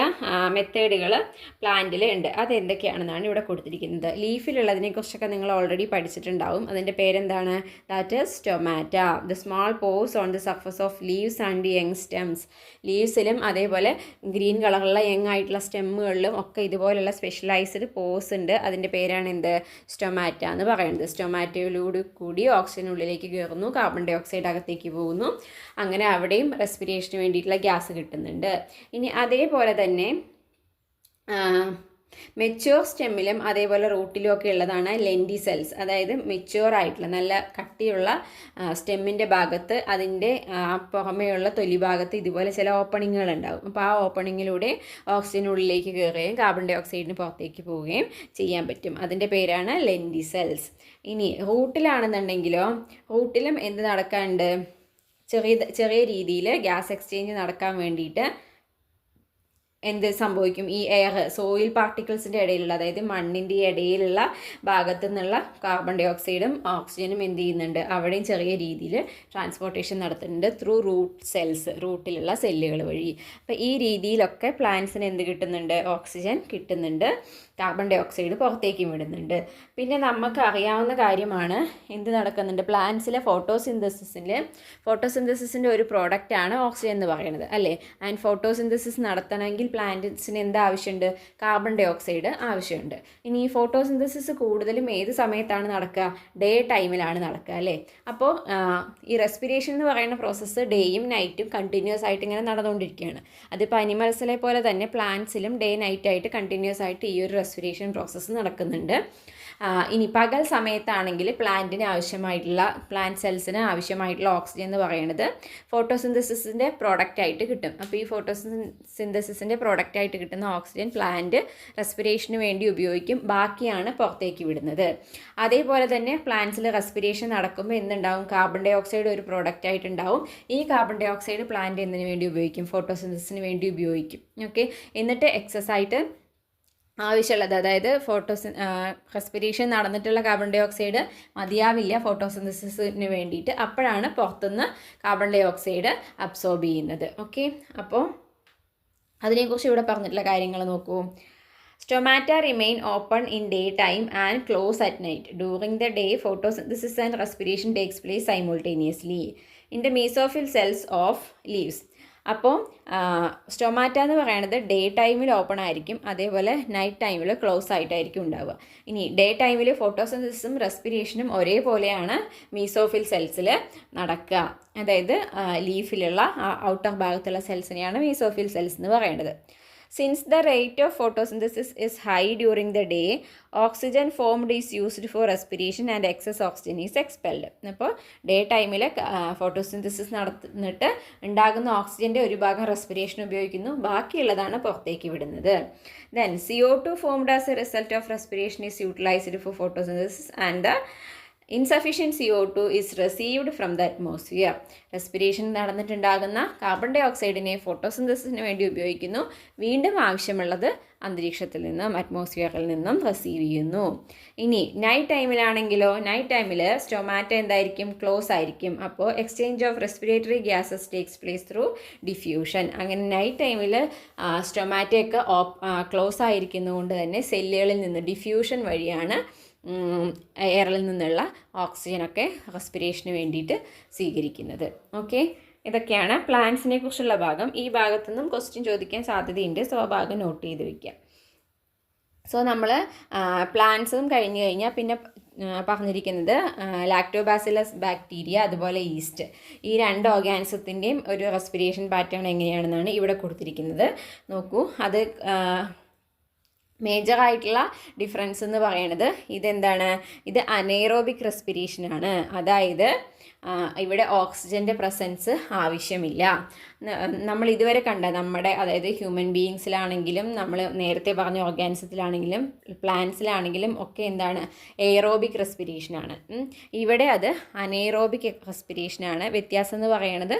മെത്തേഡുകൾ പ്ലാന്റിൽ ഉണ്ട്. അതെന്തൊക്കെയാണെന്നാണ് ഇവിടെ കൊടുത്തിരിക്കുന്നത്. ലീഫിലുള്ളതിനെക്കുറിച്ചൊക്കെ നിങ്ങൾ ഓൾറെഡി പഠിച്ചിട്ടുണ്ടാവും. അതിൻ്റെ പേരെന്താണ്? That is stomata. The small pores on the surface of leaves and young stems. ലീവ്സിലും അതേപോലെ ഗ്രീൻ കളറുള്ള യങ് ആയിട്ടുള്ള സ്റ്റെമ്മുകളിലും ഒക്കെ ഇതുപോലുള്ള സ്പെഷ്യലൈസ്ഡ് പോസ് ഉണ്ട്. അതിൻ്റെ പേരാണ് എന്ത്? സ്റ്റൊമാറ്റ എന്ന് പറയുന്നത്. സ്റ്റൊമാറ്റയിലൂടെ കൂടി ഓക്സിജൻ ഉള്ളിലേക്ക് കയറുന്നു, കാർബൺ ഡൈ ഓക്സൈഡ് അകത്തേക്ക് പോകുന്നു. അങ്ങനെ അവിടെയും റെസ്പിറേഷന് വേണ്ടിയിട്ടുള്ള ഗ്യാസ് കിട്ടുന്നുണ്ട്. ഇനി അതേപോലെ തന്നെ മെച്യൂർ സ്റ്റെമ്മിലും അതേപോലെ റൂട്ടിലും ഒക്കെ ഉള്ളതാണ് ലെൻഡി സെൽസ്. അതായത് മെച്യൂർ ആയിട്ടുള്ള നല്ല കട്ടിയുള്ള സ്റ്റെമ്മിൻ്റെ ഭാഗത്ത് അതിൻ്റെ പുറമേയുള്ള തൊലി ഭാഗത്ത് ഇതുപോലെ ചില ഓപ്പണിങ്ങുകൾ ഉണ്ടാകും. അപ്പോൾ ആ ഓപ്പണിങ്ങിലൂടെ ഓക്സിജൻ ഉള്ളിലേക്ക് കയറുകയും കാർബൺ ഡൈ ഓക്സൈഡിന് പുറത്തേക്ക് പോവുകയും ചെയ്യാൻ പറ്റും. അതിൻ്റെ പേരാണ് ലെൻഡി സെൽസ്. ഇനി റൂട്ടിലാണെന്നുണ്ടെങ്കിലോ, റൂട്ടിലും എന്ത് നടക്കാനുണ്ട്? ചെറിയ രീതിയിൽ ഗ്യാസ് എക്സ്ചേഞ്ച് നടക്കാൻ വേണ്ടിയിട്ട് എന്ത് സംഭവിക്കും? ഈ എയർ, സോയിൽ പാർട്ടിക്കിൾസിൻ്റെ ഇടയിലുള്ള, അതായത് മണ്ണിൻ്റെ ഇടയിലുള്ള ഭാഗത്തു നിന്നുള്ള കാർബൺ ഡൈ ഓക്സൈഡും ഓക്സിജനും എന്ത് ചെയ്യുന്നുണ്ട്? അവിടെയും ചെറിയ രീതിയിൽ ട്രാൻസ്പോർട്ടേഷൻ നടത്തുന്നുണ്ട് ത്രൂ റൂട്ട് സെൽസ്, റൂട്ടിലുള്ള സെല്ലുകൾ വഴി. അപ്പോൾ ഈ രീതിയിലൊക്കെ പ്ലാന്റ്സിന് എന്ത് കിട്ടുന്നുണ്ട്? ഓക്സിജൻ കിട്ടുന്നുണ്ട്, കാർബൺ ഡൈ ഓക്സൈഡ് പുറത്തേക്കും വിടുന്നുണ്ട്. പിന്നെ നമുക്ക് അറിയാവുന്ന കാര്യമാണ് എന്ത് നടക്കുന്നുണ്ട്? പ്ലാന്റ്സിലെ ഫോട്ടോസിന്തസിസിൻ്റെ ഒരു പ്രോഡക്റ്റാണ് ഓക്സിജൻ എന്ന് പറയുന്നത് അല്ലേ. ആൻഡ് ഫോട്ടോസിന്തസിസ് നടത്തണമെങ്കിൽ പ്ലാന്റ്സിന് എന്താ ആവശ്യമുണ്ട്? കാർബൺ ഡൈ ഓക്സൈഡ് ആവശ്യമുണ്ട്. ഇനി ഈ ഫോട്ടോസിന്തസിസ് കൂടുതലും ഏത് സമയത്താണ് നടക്കുക? ഡേ ടൈമിലാണ് നടക്കുക അല്ലേ. അപ്പോൾ ഈ റെസ്പിറേഷൻ എന്ന് പറയുന്ന പ്രോസസ്സ് ഡേയും നൈറ്റും കണ്ടിന്യൂസ് ആയിട്ട് ഇങ്ങനെ നടന്നുകൊണ്ടിരിക്കുകയാണ്. അതിപ്പോൾ അനിമൽസിലെ പോലെ തന്നെ പ്ലാന്റ്സിലും ഡേ നൈറ്റായിട്ട് കണ്ടിന്യൂസ് ആയിട്ട് ഈ ഒരു റെസ്പിറേഷൻ പ്രോസസ്സ് നടക്കുന്നുണ്ട്. ഇനി പകൽ സമയത്താണെങ്കിൽ പ്ലാന്റ് സെൽസിന് ആവശ്യമായിട്ടുള്ള ഓക്സിജൻ എന്ന് പറയുന്നത് ഫോട്ടോസിന്തസിസിൻ്റെ പ്രോഡക്റ്റായിട്ട് കിട്ടും. അപ്പോൾ ഈ ഫോട്ടോസിന്തസിസിൻ്റെ പ്രോഡക്റ്റായിട്ട് കിട്ടുന്ന ഓക്സിജൻ പ്ലാന്റ് റെസ്പിറേഷന് വേണ്ടി ഉപയോഗിക്കും, ബാക്കിയാണ് പുറത്തേക്ക് വിടുന്നത്. അതേപോലെ തന്നെ പ്ലാന്റ്സിൽ റെസ്പിറേഷൻ നടക്കുമ്പോൾ എന്തുണ്ടാവും? കാർബൺ ഡൈ ഓക്സൈഡ് ഒരു പ്രോഡക്റ്റായിട്ടുണ്ടാവും. ഈ കാർബൺ ഡൈ ഓക്സൈഡ് പ്ലാന്റ് എന്തിനു വേണ്ടി ഉപയോഗിക്കും? ഫോട്ടോസിന്തസിസിന് വേണ്ടി ഉപയോഗിക്കും. ഓക്കെ, എന്നിട്ട് എക്സസ് ആയിട്ട് ആവശ്യമുള്ളത്, അതായത് റെസ്പിറേഷൻ നടന്നിട്ടുള്ള കാർബൺ ഡൈ ഓക്സൈഡ് മതിയാവില്ല ഫോട്ടോസിന്തസിസിന് വേണ്ടിയിട്ട്. അപ്പോഴാണ് പുറത്തുനിന്ന് കാർബൺ ഡൈ ഓക്സൈഡ് അബ്സോർബ് ചെയ്യുന്നത്. ഓക്കെ, അപ്പോൾ അതിനെക്കുറിച്ച് ഇവിടെ പറഞ്ഞിട്ടുള്ള കാര്യങ്ങൾ നോക്കൂ. Stomata remain open in daytime and close at night. During the day, photosynthesis and respiration takes place simultaneously in the mesophyll cells of leaves. അപ്പോൾ സ്റ്റൊമാറ്റ എന്ന് പറയുന്നത് ഡേ ടൈമിൽ ഓപ്പൺ ആയിരിക്കും, അതേപോലെ നൈറ്റ് ടൈമിൽ ക്ലോസ് ആയിട്ടായിരിക്കും ഉണ്ടാവുക. ഇനി ഡേ ടൈമിൽ ഫോട്ടോസിന്തസിസും റെസ്പിറേഷനും ഒരേപോലെയാണ് മീസോഫിൽ സെൽസിൽ നടക്കുക. അതായത് ലീഫിലുള്ള ഔട്ടർ ഭാഗത്തുള്ള സെൽസിനെയാണ് മീസോഫിൽ സെൽസ് എന്ന് പറയുന്നത്. Since the rate of photosynthesis is high during the day, oxygen formed is used for respiration and excess oxygen is expelled. അപ്പോൾ ഡേ ടൈമിൽ ഫോട്ടോസിന്തസിസ് നടന്നിട്ട് ഉണ്ടാകുന്ന ഓക്സിജൻ്റെ ഒരു ഭാഗം റെസ്പിറേഷൻ ഉപയോഗിക്കുന്നു, ബാക്കിയുള്ളതാണ് പുറത്തേക്ക് വിടുന്നത്. Then CO2 formed as a result of respiration is utilized for photosynthesis and the insufficient CO2 is received from the atmosphere. Respiration നടന്നിട്ടുണ്ടാകുന്ന കാർബൺ ഡൈ ഓക്സൈഡിനെ ഫോട്ടോസിന്തസിസിന് വേണ്ടി ഉപയോഗിക്കുന്നു, വീണ്ടും ആവശ്യമുള്ളത് അന്തരീക്ഷത്തിൽ നിന്നും അറ്റ്മോസ്ഫിയറിൽ നിന്നും റിസീവ് ചെയ്യുന്നു. ഇനി നൈറ്റ് ടൈമിലാണെങ്കിലോ, നൈറ്റ് ടൈമിൽ സ്റ്റൊമാറ്റ എന്തായിരിക്കും? ക്ലോസ് ആയിരിക്കും. അപ്പോൾ exchange of respiratory gases takes place through diffusion. അങ്ങനെ നൈറ്റ് ടൈമിൽ സ്റ്റൊമാറ്റയൊക്കെ ക്ലോസ് ആയിരിക്കുന്നതുകൊണ്ട് തന്നെ സെല്ലുകളിൽ നിന്ന് ഡിഫ്യൂഷൻ വഴിയാണ് എയറിൽ നിന്നുള്ള ഓക്സിജനൊക്കെ റെസ്പിറേഷന് വേണ്ടിയിട്ട് സ്വീകരിക്കുന്നത്. ഓക്കെ, ഇതൊക്കെയാണ് പ്ലാന്റ്സിനെ കുറിച്ചുള്ള ഭാഗം. ഈ ഭാഗത്തുനിന്നും ക്വസ്റ്റ്യൻ ചോദിക്കാൻ സാധ്യതയുണ്ട്. സോ ആ ഭാഗം നോട്ട് ചെയ്ത് വയ്ക്കാം. സോ നമ്മൾ പ്ലാന്റ്സും കഴിഞ്ഞ് കഴിഞ്ഞാൽ പിന്നെ പറഞ്ഞിരിക്കുന്നത് ലാക്ടോബാസിലസ് ബാക്ടീരിയ അതുപോലെ ഈസ്റ്റ്, ഈ 2 ഓർഗാനിസത്തിൻ്റെയും ഒരു റെസ്പിറേഷൻ പാറ്റേൺ എങ്ങനെയാണെന്നാണ് ഇവിടെ കൊടുത്തിരിക്കുന്നത്. നോക്കൂ, അത് മേജറായിട്ടുള്ള ഡിഫറൻസ് എന്ന് പറയുന്നത് ഇതെന്താണ്, ഇത് അനേറോബിക് റെസ്പിറേഷനാണ്. അതായത് ഇവിടെ ഓക്സിജൻ്റെ പ്രസൻസ് ആവശ്യമില്ല. നമ്മൾ ഇതുവരെ കണ്ട നമ്മുടെ, അതായത് ഹ്യൂമൻ ബീയിങ്സിലാണെങ്കിലും നമ്മൾ നേരത്തെ പറഞ്ഞ ഓർഗാനിസത്തിലാണെങ്കിലും പ്ലാന്റ്സിലാണെങ്കിലും ഒക്കെ എന്താണ്, എയറോബിക് റെസ്പിറേഷനാണ്. ഇവിടെ അത് അനേറോബിക് റെസ്പിറേഷനാണ്. വ്യത്യാസം എന്ന് പറയുന്നത്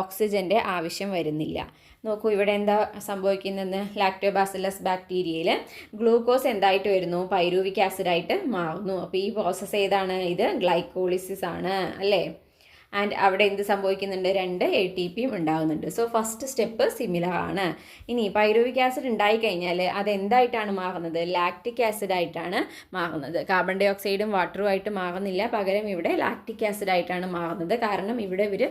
ഓക്സിജൻ്റെ ആവശ്യം വരുന്നില്ല. നോക്കൂ ഇവിടെ എന്താ സംഭവിക്കുന്നതെന്ന്. ലാക്ടോബാസിലസ് ബാക്ടീരിയയിൽ ഗ്ലൂക്കോസ് എന്തായിട്ട് വരുന്നു, പൈറൂവിക് ആസിഡായിട്ട് മാറുന്നു. അപ്പോൾ ഈ പ്രോസസ്സ് ഏതാണ്, ഇത് ഗ്ലൈക്കോളിസിസ് ആണ് അല്ലേ. ആൻഡ് അവിടെ എന്ത് സംഭവിക്കുന്നുണ്ട്, 2 ATPയും ഉണ്ടാകുന്നുണ്ട്. സോ ഫസ്റ്റ് സ്റ്റെപ്പ് സിമിലർ ആണ്. ഇനി പൈറൂവിക് ആസിഡ് ഉണ്ടായിക്കഴിഞ്ഞാൽ അതെന്തായിട്ടാണ് മാറുന്നത്, ലാക്റ്റിക് ആസിഡായിട്ടാണ് മാറുന്നത്. കാർബൺ ഡൈ ഓക്സൈഡും വാട്ടറുമായിട്ട് മാറുന്നില്ല, പകരം ഇവിടെ ലാക്റ്റിക് ആസിഡായിട്ടാണ് മാറുന്നത്. കാരണം ഇവിടെ ഇവർ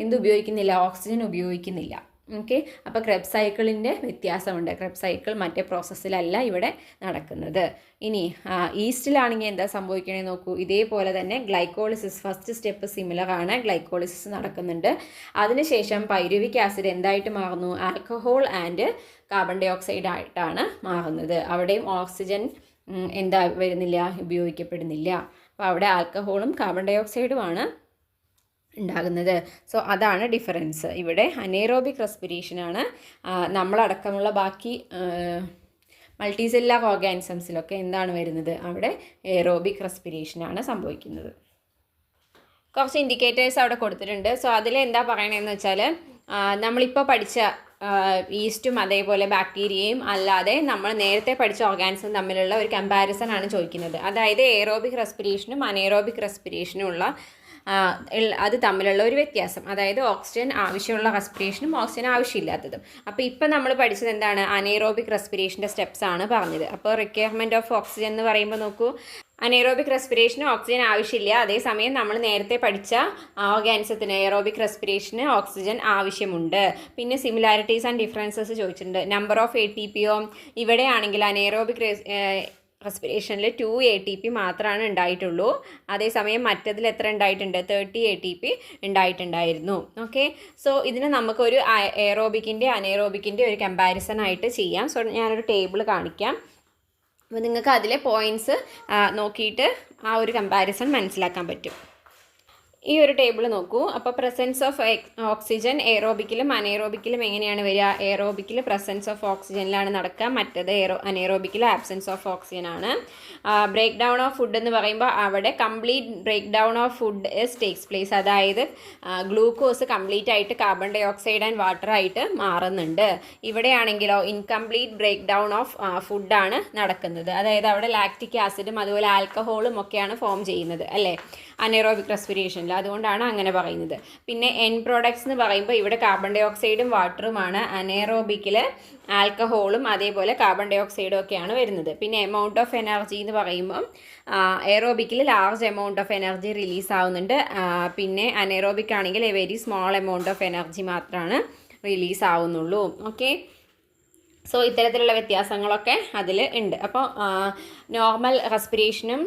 എന്തുപയോഗിക്കുന്നില്ല, ഓക്സിജൻ ഉപയോഗിക്കുന്നില്ല. ഓക്കെ, അപ്പോൾ ക്രെബ്സ് സൈക്കിളിൻ്റെ വ്യത്യാസമുണ്ട്. ക്രെബ്സ് സൈക്കിൾ മറ്റേ പ്രോസസ്സിലല്ല ഇവിടെ നടക്കുന്നത്. ഇനി ഈസ്റ്റിലാണെങ്കിൽ എന്താ സംഭവിക്കണേ നോക്കൂ, ഇതേപോലെ തന്നെ ഗ്ലൈക്കോളിസിസ് ഫസ്റ്റ് സ്റ്റെപ്പ് സിമിലർ ആണ്, ഗ്ലൈക്കോളിസിസ് നടക്കുന്നുണ്ട്. അതിനുശേഷം പൈറുവിക് ആസിഡ് എന്തായിട്ട് മാറുന്നു, alcohol and carbon dioxide ആയിട്ടാണ് മാറുന്നത്. അവിടെയും ഓക്സിജൻ എന്താ വരുന്നില്ല, ഉപയോഗിക്കപ്പെടുന്നില്ല. അപ്പോൾ അവിടെ ആൽക്കഹോളും കാർബൺ ഡൈ ഓക്സൈഡുമാണ് ഉണ്ടാകുന്നത്. സോ അതാണ് ഡിഫറൻസ്. ഇവിടെ അനേറോബിക് റെസ്പിറേഷനാണ്. നമ്മളടക്കമുള്ള ബാക്കി മൾട്ടിസെല്ലുലാർ ഓർഗാനിസംസിലൊക്കെ എന്താണ് വരുന്നത്, അവിടെ എയറോബിക് റെസ്പിറേഷനാണ് സംഭവിക്കുന്നത്. കുറച്ച് ഇൻഡിക്കേറ്റേഴ്സ് അവിടെ കൊടുത്തിട്ടുണ്ട്. സോ അതിൽ എന്താ പറയണതെന്ന് വെച്ചാൽ, നമ്മളിപ്പോൾ പഠിച്ച ഈസ്റ്റും അതേപോലെ ബാക്ടീരിയയും അല്ലാതെ നമ്മൾ നേരത്തെ പഠിച്ച ഓർഗാനിസം തമ്മിലുള്ള ഒരു കമ്പാരിസൺ ആണ് ചോദിക്കുന്നത്. അതായത് എയറോബിക് റെസ്പിറേഷനും അനേറോബിക് റെസ്പിറേഷനും ഉള്ള അത് തമ്മിലുള്ള ഒരു വ്യത്യാസം. അതായത് ഓക്സിജൻ ആവശ്യമുള്ള റെസ്പിറേഷനും ഓക്സിജൻ ആവശ്യമില്ലാത്തതും. അപ്പോൾ ഇപ്പം നമ്മൾ പഠിച്ചത് എന്താണ്, അനേറോബിക് റെസ്പിറേഷൻ്റെ സ്റ്റെപ്സ് ആണ് പറഞ്ഞത്. അപ്പോൾ റിക്വയർമെൻറ്റ് ഓഫ് ഓക്സിജൻ എന്ന് പറയുമ്പോൾ നോക്കൂ, അനേറോബിക് റെസ്പിറേഷന് ഓക്സിജൻ ആവശ്യമില്ല. അതേസമയം നമ്മൾ നേരത്തെ പഠിച്ച ഓർഗാനിസത്തിന് എയറോബിക് റെസ്പിറേഷന് ഓക്സിജൻ ആവശ്യമുണ്ട്. പിന്നെ സിമിലാരിറ്റീസ് ആൻഡ് ഡിഫറൻസസ് ചോദിച്ചിട്ടുണ്ട്. നമ്പർ ഓഫ് ATPയോ, ഇവിടെയാണെങ്കിൽ അനേറോബിക് റെസ്പിറേഷനിൽ 2 ATP മാത്രമാണ് ഉണ്ടായിട്ടുള്ളൂ. അതേസമയം മറ്റതിൽ എത്ര ഉണ്ടായിട്ടുണ്ട്, 30 ATP ഉണ്ടായിട്ടുണ്ടായിരുന്നു. ഓക്കെ, സോ ഇതിന് നമുക്കൊരു എയറോബിക്കിൻ്റെ അനേറോബിക്കിൻ്റെ ഒരു കമ്പാരിസൺ ആയിട്ട് ചെയ്യാം. സോ ഞാനൊരു ടേബിൾ കാണിക്കാം. അപ്പോൾ നിങ്ങൾക്ക് അതിലെ പോയിൻറ്റ്സ് നോക്കിയിട്ട് ആ ഒരു കമ്പാരിസൺ മനസ്സിലാക്കാൻ പറ്റും. ഈ ഒരു ടേബിൾ നോക്കൂ. അപ്പോൾ പ്രസൻസ് ഓഫ് ഓക്സിജൻ എയറോബിക്കിലും അനേറോബിക്കിലും എങ്ങനെയാണ് വരിക, എയറോബിക്കിൽ പ്രസൻസ് ഓഫ് ഓക്സിജനിലാണ് നടക്കുക, മറ്റത് അനേറോബിക്കിൽ ആബ്സെൻസ് ഓഫ് ഓക്സിജൻ ആണ്. ബ്രേക്ക് ഡൗൺ ഓഫ് ഫുഡ് എന്ന് പറയുമ്പോൾ അവിടെ complete break down of food takes place. അതായത് ഗ്ലൂക്കോസ് കംപ്ലീറ്റ് ആയിട്ട് carbon dioxide and water ആയിട്ട് മാറുന്നുണ്ട്. ഇവിടെയാണെങ്കിലോ ഇൻകംപ്ലീറ്റ് ബ്രേക്ക് ഡൗൺ ഓഫ് ഫുഡാണ് നടക്കുന്നത്. അതായത് അവിടെ ലാക്റ്റിക് ആസിഡും അതുപോലെ ആൽക്കഹോളും ഒക്കെയാണ് ഫോം ചെയ്യുന്നത് അല്ലേ അനേറോബിക് റെസ്പിറേഷനിൽ. അതുകൊണ്ടാണ് അങ്ങനെ പറയുന്നത്. പിന്നെ എൻ പ്രോഡക്ട്സ് എന്ന് പറയുമ്പോൾ ഇവിടെ കാർബൺ ഡൈ ഓക്സൈഡും വാട്ടറുമാണ്, അനേറോബിക്കിൽ ആൽക്കഹോളും അതേപോലെ കാർബൺ ഡൈ ഓക്സൈഡും ഒക്കെയാണ് വരുന്നത്. പിന്നെ എമൗണ്ട് ഓഫ് എനർജി എന്ന് പറയുമ്പോൾ എയറോബിക്കിൽ large amount of energy release ആവുന്നുണ്ട്. പിന്നെ അനേറോബിക് ആണെങ്കിൽ a very small amount of energy മാത്രമാണ് റിലീസ് ആവുന്നുള്ളൂ. ഓക്കെ, സോ ഇത്തരത്തിലുള്ള വ്യത്യാസങ്ങളൊക്കെ അതിൽ ഉണ്ട്. അപ്പോൾ നോർമൽ റെസ്പിറേഷനും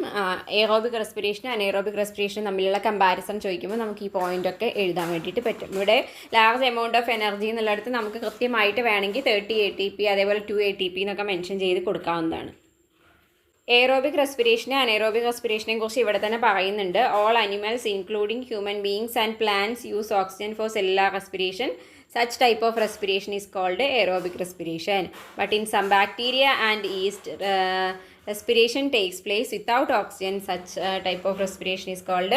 എയറോബിക് റെസ്പിറേഷനും അനേറോബിക് റെസ്പിറേഷനും തമ്മിലുള്ള കമ്പാരിസൺ ചോദിക്കുമ്പോൾ നമുക്ക് ഈ പോയിൻ്റൊക്കെ എഴുതാൻ വേണ്ടിയിട്ട് പറ്റും. ഇവിടെ ലാർജ് എമൗണ്ട് ഓഫ് എനർജി എന്നുള്ളിടത്ത് നമുക്ക് കൃത്യമായിട്ട് വേണമെങ്കിൽ 30 ATP അതേപോലെ 2 ATP എന്നൊക്കെ മെൻഷൻ ചെയ്ത് കൊടുക്കാവുന്നതാണ്. എയറോബിക് റെസ്പിറേഷനെ അനേറോബിക് റെസ്പിറേഷനെ കുറിച്ച് ഇവിടെ തന്നെ പറയുന്നുണ്ട്. All animals including human beings and plants use oxygen four cellular respiration. Such type of respiration is called aerobic respiration. But in some bacteria and yeast, respiration takes place without oxygen. Such type of respiration is called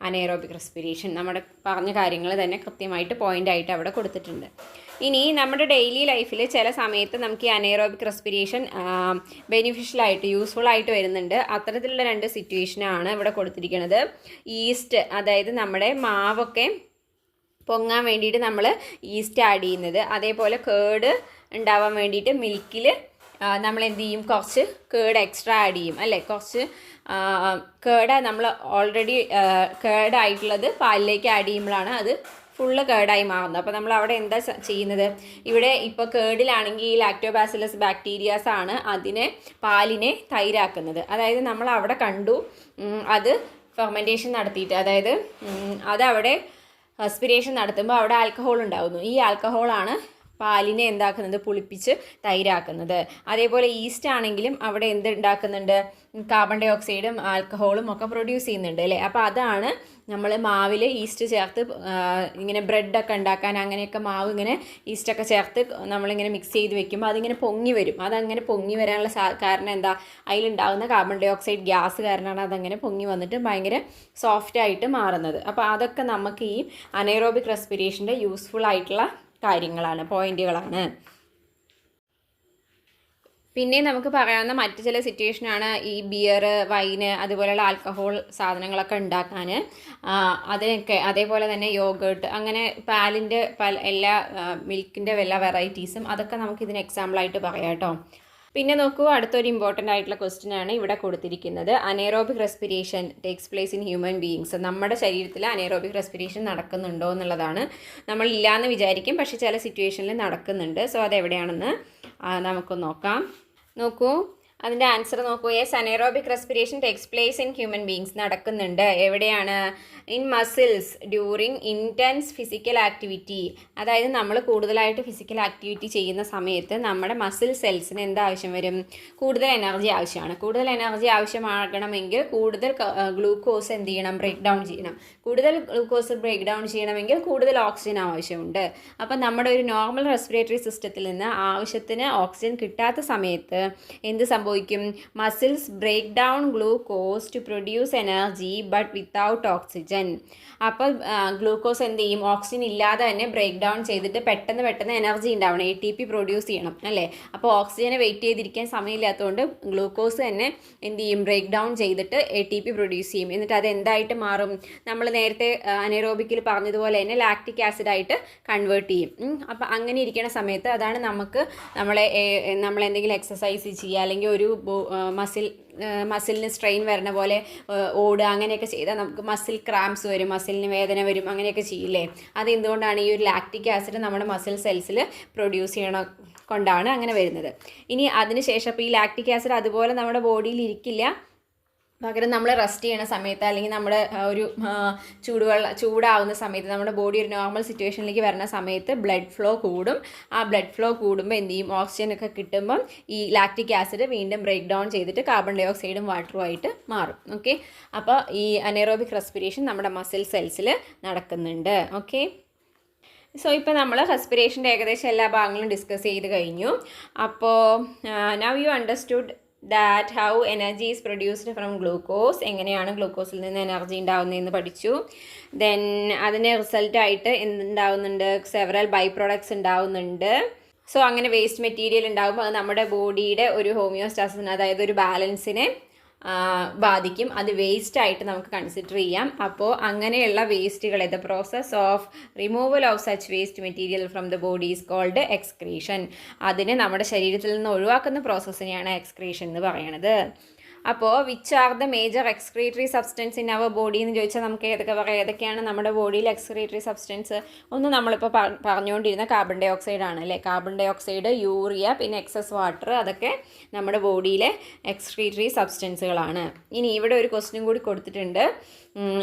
anaerobic respiration. നമ്മുടെ പറഞ്ഞ കാര്യങ്ങൾ തന്നെ കൃത്യമായിട്ട് point ആയിട്ട് അവിടെ കൊടുത്തിട്ടുണ്ട്. ഇനി നമ്മുടെ ഡെയിലി ലൈഫിൽ ചില സമയത്ത് നമുക്ക് ഈ അനേറോബിക് റെസ്പിറേഷൻ ബെനിഫിഷ്യലായിട്ട് യൂസ്ഫുൾ ആയിട്ട് വരുന്നുണ്ട്. അത്തരത്തിലുള്ള 2 സിറ്റുവേഷനാണ് ഇവിടെ കൊടുത്തിരിക്കുന്നത്. ഈസ്റ്റ്, അതായത് നമ്മുടെ മാവൊക്കെ പൊങ്ങാൻ വേണ്ടിയിട്ട് നമ്മൾ ഈസ്റ്റ് ആഡ് ചെയ്യുന്നത്, അതേപോലെ കേട് ഉണ്ടാവാൻ വേണ്ടിയിട്ട് മിൽക്കിൽ നമ്മൾ എന്ത് ചെയ്യും, കുറച്ച് കേട് എക്സ്ട്രാ ആഡ് ചെയ്യും അല്ലേ, കുറച്ച് കേട് നമ്മൾ ഓൾറെഡി കേടായിട്ടുള്ളത് പാലിലേക്ക് ആഡ് ചെയ്യുമ്പോഴാണ് അത് ഫുള്ള് കേടായി മാറുന്നത്. അപ്പോൾ നമ്മൾ അവിടെ എന്താ ചെയ്യുന്നത്, ഇവിടെ ഇപ്പോൾ കേടിലാണെങ്കിൽ ഈ ലാക്ടോബാസിലസ് ബാക്ടീരിയാസ് ആണ് പാലിനെ തൈരാക്കുന്നത്. അതായത് നമ്മൾ അവിടെ കണ്ടു അത് ഫെർമെൻറ്റേഷൻ നടത്തിയിട്ട്, അതായത് അതവിടെ റെസ്പിറേഷൻ നടത്തുമ്പോൾ അവിടെ ആൽക്കഹോൾ ഉണ്ടാകുന്നു. ഈ ആൽക്കഹോളാണ് പാലിനെ എന്താക്കുന്നത്, പുളിപ്പിച്ച് തൈരാക്കുന്നത്. അതേപോലെ ഈസ്റ്റ് ആണെങ്കിലും അവിടെ എന്ത് ഉണ്ടാക്കുന്നുണ്ട്, കാർബൺ ഡൈ ഓക്സൈഡും ആൽക്കഹോളും ഒക്കെ പ്രൊഡ്യൂസ് ചെയ്യുന്നുണ്ട് അല്ലേ. അപ്പോൾ അതാണ് നമ്മൾ മാവിൽ ഈസ്റ്റ് ചേർത്ത് ഇങ്ങനെ ബ്രെഡൊക്കെ ഉണ്ടാക്കാൻ അങ്ങനെയൊക്കെ മാവ് ഇങ്ങനെ ഈസ്റ്റൊക്കെ ചേർത്ത് നമ്മളിങ്ങനെ മിക്സ് ചെയ്ത് വെക്കുമ്പോൾ അതിങ്ങനെ പൊങ്ങി വരും. അതങ്ങനെ പൊങ്ങി വരാനുള്ള കാരണം എന്താ, അതിലുണ്ടാകുന്ന കാർബൺ ഡൈ ഓക്സൈഡ് ഗ്യാസ് കാരണമാണ് അതങ്ങനെ പൊങ്ങി വന്നിട്ട് ഭയങ്കര സോഫ്റ്റായിട്ട് മാറുന്നത്. അപ്പോൾ അതൊക്കെ നമുക്ക് ഈ അനൈറോബിക് റെസ്പിറേഷൻ്റെ യൂസ്ഫുൾ ആയിട്ടുള്ള കാര്യങ്ങളാണ്, പോയിന്റുകളാണ്. പിന്നെ നമുക്ക് പറയാവുന്ന മറ്റു ചില സിറ്റുവേഷനാണ് ഈ ബിയർ, വൈന്, അതുപോലെയുള്ള ആൽക്കഹോൾ സാധനങ്ങളൊക്കെ ഉണ്ടാക്കാൻ അതിനൊക്കെ. അതേപോലെ തന്നെ യോഗേർട്ട്, അങ്ങനെ പാലിൻ്റെ എല്ലാ മിൽക്കിൻ്റെ എല്ലാ വെറൈറ്റീസും അതൊക്കെ നമുക്ക് ഇതിന് എക്സാമ്പിളായിട്ട് പറയാം കേട്ടോ. പിന്നെ നോക്കൂ, അടുത്തൊരു ഇമ്പോർട്ടൻ്റ് ആയിട്ടുള്ള ക്വസ്റ്റ്യൻ ആണ് ഇവിടെ കൊടുത്തിരിക്കുന്നത്. Anaerobic respiration takes place in human beings. നമ്മുടെ ശരീരത്തിൽ അനൈറോബിക് റെസ്പിറേഷൻ നടക്കുന്നുണ്ടോ എന്നുള്ളതാണ്. നമ്മൾ ഇല്ലയെന്ന് വിചാരിക്കും, പക്ഷേ ചില സിറ്റുവേഷനിൽ നടക്കുന്നുണ്ട്. സോ അതെവിടെയാണെന്ന് നമുക്ക് നോക്കാം. നോക്കൂ, അതിൻ്റെ ആൻസർ നോക്കൂ. Yes, anaerobic respiration takes place in human beings. നടക്കുന്നുണ്ട്. എവിടെയാണ്? In muscles during intense physical activity. അതായത് നമ്മൾ കൂടുതലായിട്ട് ഫിസിക്കൽ ആക്ടിവിറ്റി ചെയ്യുന്ന സമയത്ത് നമ്മുടെ മസിൽ സെൽസിന് എന്താവശ്യം വരും? കൂടുതൽ എനർജി ആവശ്യമാണ്. കൂടുതൽ എനർജി ആവശ്യമാകണമെങ്കിൽ കൂടുതൽ ഗ്ലൂക്കോസ് എന്ത് ചെയ്യണം? ബ്രേക്ക് ഡൗൺ ചെയ്യണം. കൂടുതൽ ഗ്ലൂക്കോസ് ബ്രേക്ക് ഡൗൺ ചെയ്യണമെങ്കിൽ കൂടുതൽ ഓക്സിജൻ ആവശ്യമുണ്ട്. അപ്പം നമ്മുടെ ഒരു നോർമൽ റെസ്പിറേറ്ററി സിസ്റ്റത്തിൽ നിന്ന് ആവശ്യത്തിന് ഓക്സിജൻ കിട്ടാത്ത സമയത്ത് എന്ത് സംഭവിക്കും? Muscles break down glucose to produce energy but without oxygen. അപ്പോൾ ഗ്ലൂക്കോസ് എന്ത് ചെയ്യും? ഓക്സിജൻ ഇല്ലാതെ തന്നെ ബ്രേക്ക് ഡൗൺ ചെയ്തിട്ട് പെട്ടെന്ന് എനർജി ഉണ്ടാവണം, ATP പ്രൊഡ്യൂസ് ചെയ്യണം അല്ലേ. അപ്പോൾ ഓക്സിജനെ വെയിറ്റ് ചെയ്തിരിക്കാൻ സമയമില്ലാത്തതുകൊണ്ട് ഗ്ലൂക്കോസ് തന്നെ എന്ത് ചെയ്യും? ബ്രേക്ക് ഡൗൺ ചെയ്തിട്ട് ATP പ്രൊഡ്യൂസ് ചെയ്യും. എന്നിട്ട് അത് എന്തായിട്ട് മാറും? നമ്മൾ നേരത്തെ അനൈറോബിക്കിൽ പറഞ്ഞതുപോലെ തന്നെ ലാക്റ്റിക് ആസിഡായിട്ട് കൺവേർട്ട് ചെയ്യും. അപ്പോൾ അങ്ങനെ ഇരിക്കുന്ന സമയത്ത് അതാണ് നമ്മളെന്തെങ്കിലും എക്സസൈസ് ചെയ്യുക, അല്ലെങ്കിൽ ഒരു മസിലിന് സ്ട്രെയിൻ വരുന്ന പോലെ ഓടുക, അങ്ങനെയൊക്കെ ചെയ്താൽ നമുക്ക് മസിൽ ക്രാംസ് വരും, മസിലിന് വേദന വരും, അങ്ങനെയൊക്കെ ചെയ്യില്ലേ. അതെന്തുകൊണ്ടാണ്? ഈ ഒരു ലാക്റ്റിക് ആസിഡ് നമ്മുടെ മസിൽ സെൽസിൽ പ്രൊഡ്യൂസ് ചെയ്യണം കൊണ്ടാണ് അങ്ങനെ വരുന്നത്. ഇനി അതിനുശേഷം ഇപ്പോൾ ഈ ലാക്റ്റിക് ആസിഡ് അതുപോലെ നമ്മുടെ ബോഡിയിൽ ഇരിക്കില്ല. പകരം നമ്മൾ റെസ്റ്റ് ചെയ്യണ സമയത്ത്, അല്ലെങ്കിൽ നമ്മുടെ ഒരു ചൂടാവുന്ന സമയത്ത്, നമ്മുടെ ബോഡി ഒരു നോർമൽ സിറ്റുവേഷനിലേക്ക് വരുന്ന സമയത്ത് ബ്ലഡ് ഫ്ലോ കൂടും. ആ ബ്ലഡ് ഫ്ലോ കൂടുമ്പോൾ എന്ത് ചെയ്യും? ഓക്സിജനൊക്കെ കിട്ടുമ്പം ഈ ലാക്റ്റിക് ആസിഡ് വീണ്ടും ബ്രേക്ക് ഡൗൺ ചെയ്തിട്ട് കാർബൺ ഡൈ ഓക്സൈഡും വാട്ടറും ആയിട്ട് മാറും. ഓക്കെ, അപ്പോൾ ഈ അനൈറോബിക് റെസ്പിറേഷൻ നമ്മുടെ മസിൽ സെൽസിൽ നടക്കുന്നുണ്ട്. ഓക്കെ, സോ ഇപ്പോൾ നമ്മൾ റെസ്പിറേഷൻ്റെ ഏകദേശം എല്ലാ ഭാഗങ്ങളും ഡിസ്കസ് ചെയ്ത് കഴിഞ്ഞു. അപ്പോൾ now you understood that how energy is produced from glucose. എങ്ങനെയാണ് ഗ്ലൂക്കോസിൽ നിന്ന് എനർജി ഉണ്ടാവുന്നതെന്ന് പഠിച്ചു. ദെൻ അതിന് റിസൾട്ടായിട്ട് എന്തുണ്ടാവുന്നുണ്ട്? സെവറൽ ബൈ പ്രോഡക്ട്സ് ഉണ്ടാവുന്നുണ്ട്. സോ അങ്ങനെ വേസ്റ്റ് മെറ്റീരിയൽ ഉണ്ടാകുമ്പോൾ അത് നമ്മുടെ ബോഡിയുടെ ഒരു ഹോമിയോസ്റ്റാസിന്, അതായത് ഒരു ബാലൻസിനെ ബാധിക്കും. അത് വേസ്റ്റ് ആയിട്ട് നമുക്ക് കൺസിഡർ ചെയ്യാം. അപ്പോൾ അങ്ങനെയുള്ള വേസ്റ്റുകളെ, the process of removal of such waste material from the body is called excretion. അതിനെ നമ്മുടെ ശരീരത്തിൽ നിന്ന് ഒഴിവാക്കുന്ന പ്രോസസ്സിനെയാണ് എക്സ്ക്രീഷൻ എന്ന് പറയുന്നത്. അപ്പോൾ which are the major excretory substance in our body എന്ന് ചോദിച്ചാൽ നമുക്ക് ഏതൊക്കെ പറയാം? ഏതൊക്കെയാണ് നമ്മുടെ ബോഡിയിൽ എക്സ്ക്രീറ്ററി സബ്സ്റ്റൻസ്? ഒന്ന് നമ്മളിപ്പോൾ പറഞ്ഞുകൊണ്ടിരുന്ന കാർബൺ ഡൈ ഓക്സൈഡ് ആണ് അല്ലേ. കാർബൺ ഡൈ ഓക്സൈഡ്, യൂറിയ, പിന്നെ എക്സസ് വാട്ടർ, അതൊക്കെ നമ്മുടെ ബോഡിയിലെ എക്സ്ക്രീറ്ററി സബ്സ്റ്റൻസുകളാണ്. ഇനി ഇവിടെ ഒരു ക്വസ്റ്റ്യൻ കൂടി കൊടുത്തിട്ടുണ്ട്.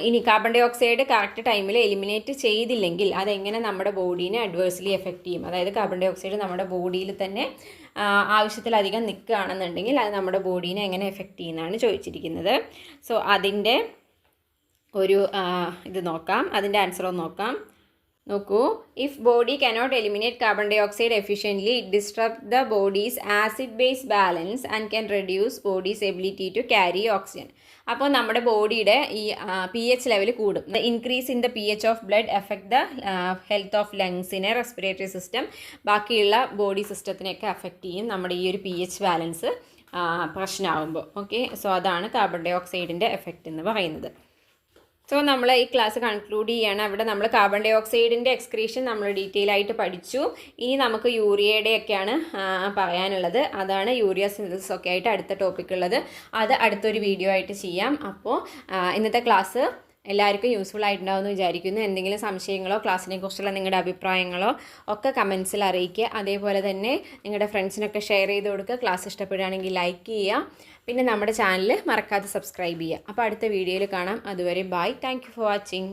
ഇനി കാർബൺ ഡൈ ഓക്സൈഡ് കറക്റ്റ് ടൈമിൽ എലിമിനേറ്റ് ചെയ്തില്ലെങ്കിൽ അതെങ്ങനെ നമ്മുടെ ബോഡീനെ അഡ്വേഴ്സ്ലി എഫക്റ്റ് ചെയ്യും? അതായത് കാർബൺ ഡൈ ഓക്സൈഡ് നമ്മുടെ ബോഡിയിൽ തന്നെ ആവശ്യത്തിലധികം നിൽക്കുകയാണെന്നുണ്ടെങ്കിൽ അത് നമ്മുടെ ബോഡീനെ എങ്ങനെ എഫക്റ്റ് ചെയ്യുന്നതാണ് ചോദിച്ചിരിക്കുന്നത്. സോ അതിൻ്റെ ഒരു ഇത് നോക്കാം, അതിൻ്റെ ആൻസർ ഒന്ന് നോക്കാം. നോക്കൂ, if body cannot eliminate carbon dioxide efficiently it disrupt the body's acid base balance and can reduce body's ability to carry oxygen. അപ്പോൾ നമ്മുടെ ബോഡിയുടെ ഈ pH ലെവൽ കൂടും. The increase in the pH of blood effect the health of ലങ്സിനെ, respiratory system, ബാക്കിയുള്ള body സിസ്റ്റത്തിനെയൊക്കെ effect ചെയ്യും നമ്മുടെ ഈ ഒരു pH ബാലൻസ് പ്രശ്നമാകുമ്പോൾ. ഓക്കെ, സോ അതാണ് കാർബൺ ഡൈ ഓക്സൈഡിൻ്റെ എഫക്റ്റ് എന്ന് പറയുന്നത്. സോ നമ്മൾ ഈ ക്ലാസ് കൺക്ലൂഡ് ചെയ്യാണ്. അവിടെ നമ്മൾ കാർബൺ ഡൈ ഓക്സൈഡിൻ്റെ എക്സ്ക്രീഷൻ നമ്മൾ ഡീറ്റെയിൽ ആയിട്ട് പഠിച്ചു. ഇനി നമുക്ക് യൂറിയയുടെയൊക്കെയാണ് പറയാനുള്ളത്. അതാണ് യൂറിയ സിന്തസിസ് ഒക്കെ ആയിട്ട് അടുത്ത ടോപ്പിക് ഉള്ളത്. അത് അടുത്തൊരു വീഡിയോ ആയിട്ട് ചെയ്യാം. അപ്പോൾ ഇന്നത്തെ ക്ലാസ് എല്ലാവർക്കും യൂസ്ഫുൾ ആയിട്ടുണ്ടാവുമെന്ന് വിചാരിക്കുന്നു. എന്തെങ്കിലും സംശയങ്ങളോ ക്ലാസ്സിനെ കുറിച്ചുള്ള നിങ്ങളുടെ അഭിപ്രായങ്ങളോ ഒക്കെ കമൻസിൽ അറിയിക്കുക. അതേപോലെ തന്നെ നിങ്ങളുടെ ഫ്രണ്ട്സിനൊക്കെ ഷെയർ ചെയ്ത് കൊടുക്കുക. ക്ലാസ് ഇഷ്ടപ്പെടുകയാണെങ്കിൽ ലൈക്ക് ചെയ്യുക. പിന്നെ നമ്മുടെ ചാനൽ മറക്കാതെ സബ്സ്ക്രൈബ് ചെയ്യുക. അപ്പോൾ അടുത്ത വീഡിയോയിൽ കാണാം. അതുവരെ bye. Thank you for watching.